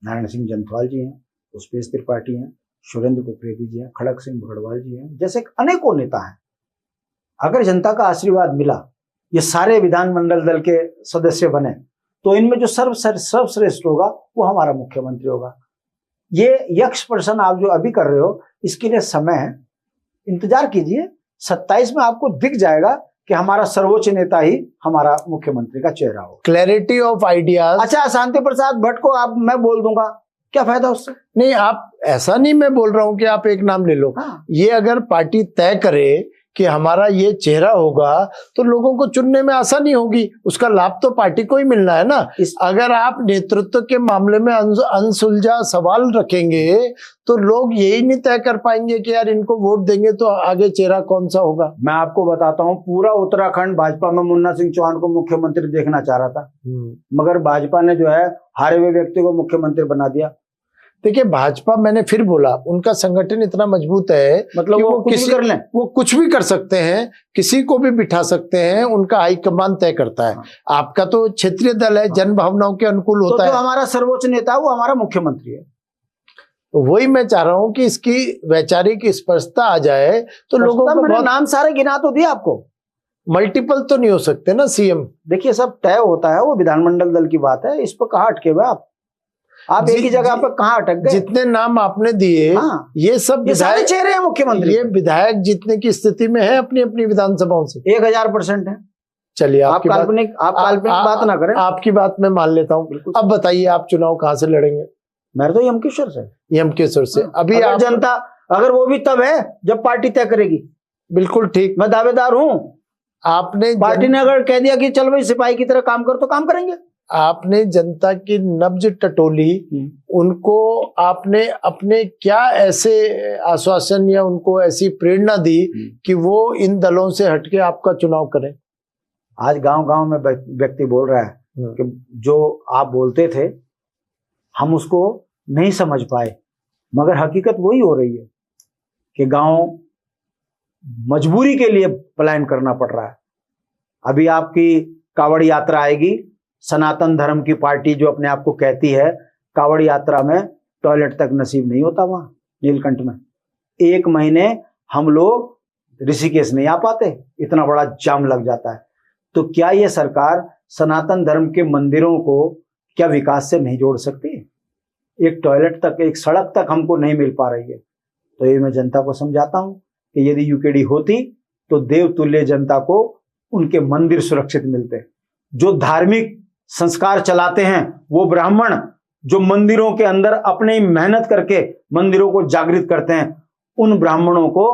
नारायण सिंह जंथवाल जी हैं, पुष्पेश त्रिपाठी हैं, सुरेंद्र कुकरेती जी हैं, खड़क सिंह भगड़वाल जी हैं, जैसे अनेकों नेता हैं। अगर जनता का आशीर्वाद मिला, ये सारे विधानमंडल दल के सदस्य बने, तो इनमें जो सर्वश्रेष्ठ होगा वो हमारा मुख्यमंत्री होगा। ये यक्ष प्रश्न आप जो अभी कर रहे हो, इसके लिए समय है, इंतजार कीजिए। 27 में आपको दिख जाएगा कि हमारा सर्वोच्च नेता ही हमारा मुख्यमंत्री का चेहरा हो। Clarity of ideas. अच्छा, शांति प्रसाद भट्ट को आप मैं बोल दूंगा, क्या फायदा उससे? नहीं, आप ऐसा नहीं, मैं बोल रहा हूं कि आप एक नाम ले लो। ये अगर पार्टी तय करे कि हमारा ये चेहरा होगा तो लोगों को चुनने में आसानी होगी, उसका लाभ तो पार्टी को ही मिलना है ना। अगर आप नेतृत्व के मामले में अनसुलझा सवाल रखेंगे तो लोग यही नहीं तय कर पाएंगे कि यार इनको वोट देंगे तो आगे चेहरा कौन सा होगा। मैं आपको बताता हूँ, पूरा उत्तराखंड भाजपा में मुन्ना सिंह चौहान को मुख्यमंत्री देखना चाह रहा था, मगर भाजपा ने जो है हारे हुए व्यक्ति को मुख्यमंत्री बना दिया। देखिए, भाजपा, मैंने फिर बोला, उनका संगठन इतना मजबूत है, मतलब वो किसी कर लें, वो कुछ भी कर सकते हैं, किसी को भी बिठा सकते हैं, उनका हाईकमान तय करता है। आपका तो क्षेत्रीय दल है, जन भावनाओं के अनुकूल होता है। जो हमारा सर्वोच्च नेता है वो हमारा मुख्यमंत्री है। वही मैं चाह रहा हूँ कि इसकी वैचारिक स्पष्टता आ जाए तो लोगों को बहुत नाम सारे गिना तो दिया आपको, मल्टीपल तो नहीं हो सकते ना सीएम। देखिए, सब तय होता है, वो विधानमंडल दल की बात है। इस पर कहाँ अटके हुए आप एक ही जगह पर कहाँ अटक गए? जितने नाम आपने दिए, ये सब विधायक चेहरे हैं मुख्यमंत्री, ये विधायक जीतने की स्थिति में है अपनी अपनी विधानसभाओं से। 1000% है। चलिए, आप काल्पनिक बात ना करें। आपकी बात मैं मान लेता हूँ। अब बताइए, आप चुनाव कहाँ से लड़ेंगे? मैं तो यमकेश्वर से। यमकेश्वर से। अभी जनता अगर वो भी तब है जब पार्टी तय करेगी। बिल्कुल ठीक, मैं दावेदार हूँ। आपने पार्टी ने अगर कह दिया कि चल भाई सिपाही की तरह काम कर, तो काम करेंगे। आपने जनता की नब्ज टटोली, उनको आपने अपने क्या ऐसे आश्वासन या उनको ऐसी प्रेरणा दी कि वो इन दलों से हटके आपका चुनाव करें? आज गांव-गांव में व्यक्ति बोल रहा है कि जो आप बोलते थे हम उसको नहीं समझ पाए, मगर हकीकत वही हो रही है कि गांव मजबूरी के लिए पलायन करना पड़ रहा है। अभी आपकी कावड़ यात्रा आएगी, सनातन धर्म की पार्टी जो अपने आप को कहती है, कावड़ यात्रा में टॉयलेट तक नसीब नहीं होता वहां नीलकंठ में। 1 महीने हम लोग ऋषिकेश नहीं आ पाते, इतना बड़ा जाम लग जाता है। तो क्या ये सरकार सनातन धर्म के मंदिरों को क्या विकास से नहीं जोड़ सकती? एक टॉयलेट तक, एक सड़क तक हमको नहीं मिल पा रही है। तो ये मैं जनता को समझाता हूं कि यदि यूकेडी होती तो देवतुल्य जनता को उनके मंदिर सुरक्षित मिलते। जो धार्मिक संस्कार चलाते हैं वो ब्राह्मण, जो मंदिरों के अंदर अपने मेहनत करके मंदिरों को जागृत करते हैं, उन ब्राह्मणों को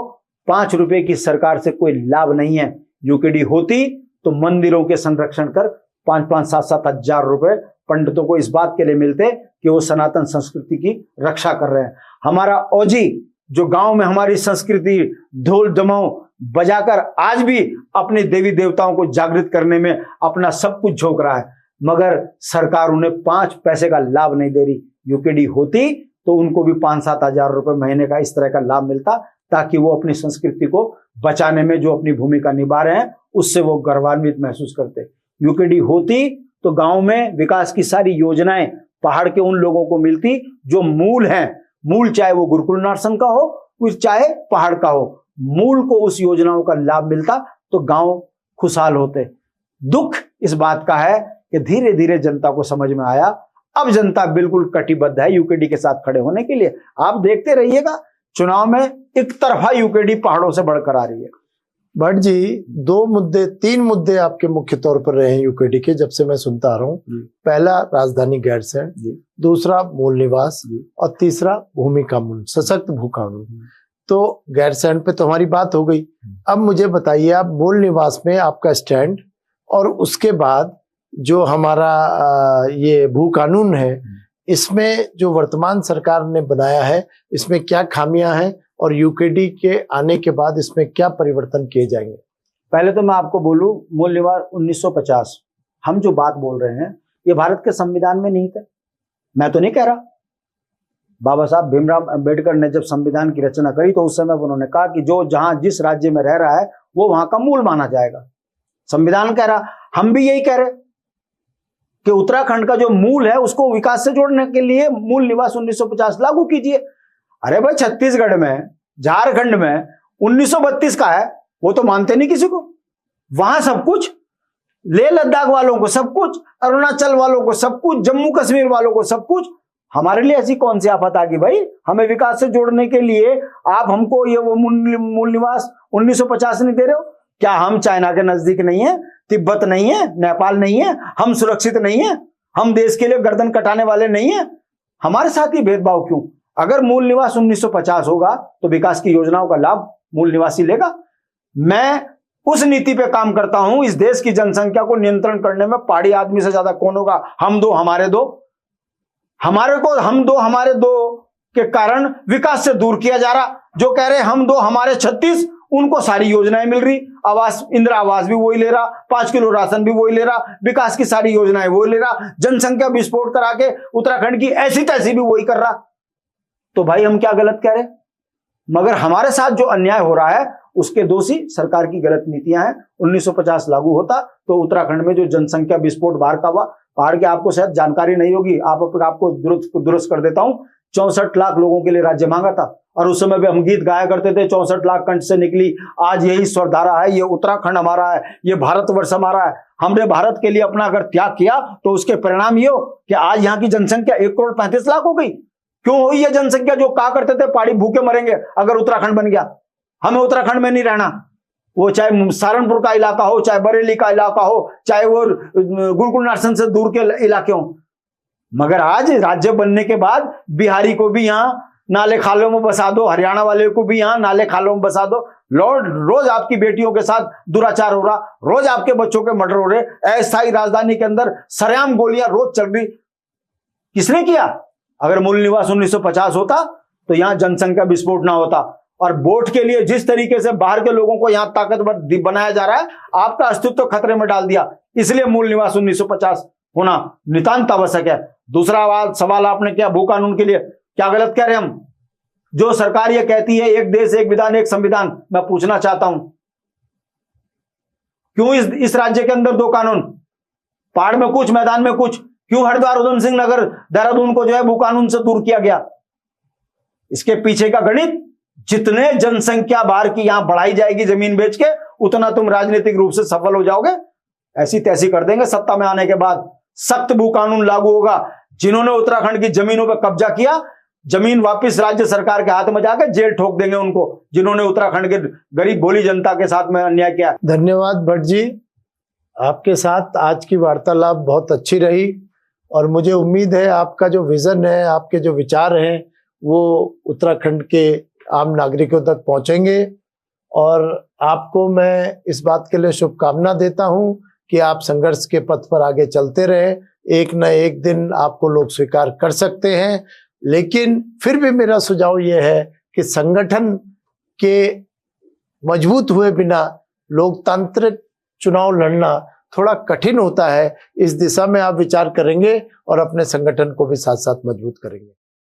5 रुपए की सरकार से कोई लाभ नहीं है। यूकेडी होती तो मंदिरों के संरक्षण कर 5-5, 7-7 हजार रुपए पंडितों को इस बात के लिए मिलते कि वो सनातन संस्कृति की रक्षा कर रहे हैं। हमारा ओजी जो गांव में हमारी संस्कृति ढोल जमाओ बजाकर आज भी अपने देवी देवताओं को जागृत करने में अपना सब कुछ झोंक रहा है, मगर सरकार उन्हें 5 पैसे का लाभ नहीं दे रही। यूकेडी होती तो उनको भी 5-7 हजार रुपए महीने का इस तरह का लाभ मिलता, ताकि वो अपनी संस्कृति को बचाने में जो अपनी भूमिका निभा रहे हैं उससे वो गर्वान्वित महसूस करते। यूकेडी होती तो गांव में विकास की सारी योजनाएं पहाड़ के उन लोगों को मिलती जो मूल हैं, मूल चाहे वो गुरुकुल नर्सन का हो फिर चाहे पहाड़ का हो, मूल को उस योजनाओं का लाभ मिलता तो गांव खुशहाल होते। दुख इस बात का है कि धीरे धीरे जनता को समझ में आया, अब जनता बिल्कुल कटिबद्ध है यूकेडी के साथ खड़े होने के लिए। आप देखते रहिएगा चुनाव में एक तरफा यूकेडी पहाड़ों से बढ़कर आ रही है। भट्ट जी, 3 मुद्दे आपके मुख्य तौर पर रहे हैं यूकेडी के, जब से मैं सुनता आ रहा हूँ। पहला राजधानी गैरसैंण, दूसरा मूल निवास और तीसरा भूमि कानून, सशक्त भू कानून। तो गैरसैंण पे तो हमारी बात हो गई। अब मुझे बताइए आप मूल निवास में आपका स्टैंड, और उसके बाद जो हमारा ये भू कानून है इसमें जो वर्तमान सरकार ने बनाया है इसमें क्या खामियां हैं और यूकेडी के आने के बाद इसमें क्या परिवर्तन किए जाएंगे? पहले तो मैं आपको बोलूं, मूल निवास 1950 हम जो बात बोल रहे हैं ये भारत के संविधान में नहीं था। मैं तो नहीं कह रहा, बाबा साहब भीमराव अंबेडकर ने जब संविधान की रचना करी तो उस समय उन्होंने कहा कि जो जहां जिस राज्य में रह रहा है वो वहां का मूल माना जाएगा। संविधान कह रहा, हम भी यही कह रहे कि उत्तराखंड का जो मूल है उसको विकास से जोड़ने के लिए मूल निवास 1950 लागू कीजिए। अरे भाई, छत्तीसगढ़ में, झारखंड में 1932 का है, वो तो मानते नहीं किसी को। वहां सब कुछ, लेह लद्दाख वालों को सब कुछ, अरुणाचल वालों को सब कुछ, जम्मू कश्मीर वालों को सब कुछ। हमारे लिए ऐसी कौन सी आफत आ गई भाई? हमें विकास से जोड़ने के लिए आप हमको ये वो मूल निवास 1950 नहीं दे रहे हो? क्या हम चाइना के नजदीक नहीं है, तिब्बत नहीं है, नेपाल नहीं है, हम सुरक्षित नहीं है, हम देश के लिए गर्दन कटाने वाले नहीं है? हमारे साथ ही भेदभाव क्यों? अगर मूल निवास 1950 होगा तो विकास की योजनाओं का लाभ मूल निवासी लेगा। मैं उस नीति पे काम करता हूं, इस देश की जनसंख्या को नियंत्रण करने में पहाड़ी आदमी से ज्यादा कौन होगा? हम दो हमारे दो, हमारे को हम दो हमारे दो के कारण विकास से दूर किया जा रहा। जो कह रहे हम दो हमारे 36, उनको सारी योजनाएं मिल रही, आवास, इंदिरा आवास भी वही ले रहा, 5 किलो राशन भी वही ले रहा, विकास की सारी योजनाएं वही ले रहा, जनसंख्या विस्फोट करा के उत्तराखंड की ऐसी तैसी भी वही कर रहा। तो भाई हम क्या गलत कह रहे? मगर हमारे साथ जो अन्याय हो रहा है उसके दोषी सरकार की गलत नीतियां हैं। 1950 लागू होता तो उत्तराखंड में जो जनसंख्या विस्फोट बाहर का हुआ, पहाड़ के आपको शायद जानकारी नहीं होगी, आपको दुरुस्त कर देता हूं, 64 लाख लोगों के लिए राज्य मांगा था। और उस समय भी हम गीत गाया करते थे, 64 लाख कंठ से निकली आज यही स्वरधारा है, ये उत्तराखंड हमारा है, ये भारतवर्ष हमारा है। हमने भारत के लिए अपना अगर त्याग किया तो उसके परिणाम ये हो कि आज यहाँ की जनसंख्या 1,35,00,000 हो गई। क्यों हुई ये जनसंख्या? जो कहा करते थे पहाड़ी भूखे मरेंगे अगर उत्तराखंड बन गया, हमें उत्तराखंड में नहीं रहना, वो चाहे सहारनपुर का इलाका हो, चाहे बरेली का इलाका हो, चाहे वो गुरुकुल नर्सन से दूर के इलाके हो। मगर आज राज्य बनने के बाद बिहारी को भी यहाँ नाले खालों में बसा दो, हरियाणा वाले को भी यहाँ नाले खालों में बसा दो। रोज आपकी बेटियों के साथ दुराचार हो रहा, रोज आपके बच्चों के मर्डर हो रहे, अस्थायी राजधानी के अंदर सरेआम गोलियां रोज चल रही। किसने किया? अगर मूल निवास 1950 होता तो यहां जनसंख्या विस्फोट ना होता। और वोट के लिए जिस तरीके से बाहर के लोगों को यहां ताकतवर बनाया जा रहा है, आपका अस्तित्व खतरे में डाल दिया। इसलिए मूल निवास 1950 होना नितांत आवश्यक है। दूसरा सवाल आपने किया भू कानून के लिए, क्या गलत कह रहे हैं हम? जो सरकार ये कहती है एक देश एक विधान एक संविधान, मैं पूछना चाहता हूं क्यों इस राज्य के अंदर 2 कानून? पहाड़ में कुछ, मैदान में कुछ। क्यों हरिद्वार, उधम सिंह नगर, देहरादून को जो है भू कानून से दूर किया गया? इसके पीछे का गणित, जितने जनसंख्या बाहर की यहां बढ़ाई जाएगी जमीन बेच के, उतना तुम राजनीतिक रूप से सफल हो जाओगे। ऐसी तैसी कर देंगे सत्ता में आने के बाद। सख्त भू कानून लागू होगा। जिन्होंने उत्तराखंड की जमीनों पर कब्जा किया, जमीन वापस राज्य सरकार के हाथ में जाकर जेल ठोक देंगे उनको, जिन्होंने उत्तराखंड के गरीब भोली जनता के साथ में अन्याय किया। धन्यवाद भट्ट जी, आपके साथ आज की वार्तालाप बहुत अच्छी रही और मुझे उम्मीद है आपका जो विजन है, आपके जो विचार हैं, वो उत्तराखंड के आम नागरिकों तक पहुंचेंगे। और आपको मैं इस बात के लिए शुभकामना देता हूं कि आप संघर्ष के पथ पर आगे चलते रहे। एक न एक दिन आपको लोग स्वीकार कर सकते हैं, लेकिन फिर भी मेरा सुझाव यह है कि संगठन के मजबूत हुए बिना लोकतांत्रिक चुनाव लड़ना थोड़ा कठिन होता है। इस दिशा में आप विचार करेंगे और अपने संगठन को भी साथ साथ मजबूत करेंगे।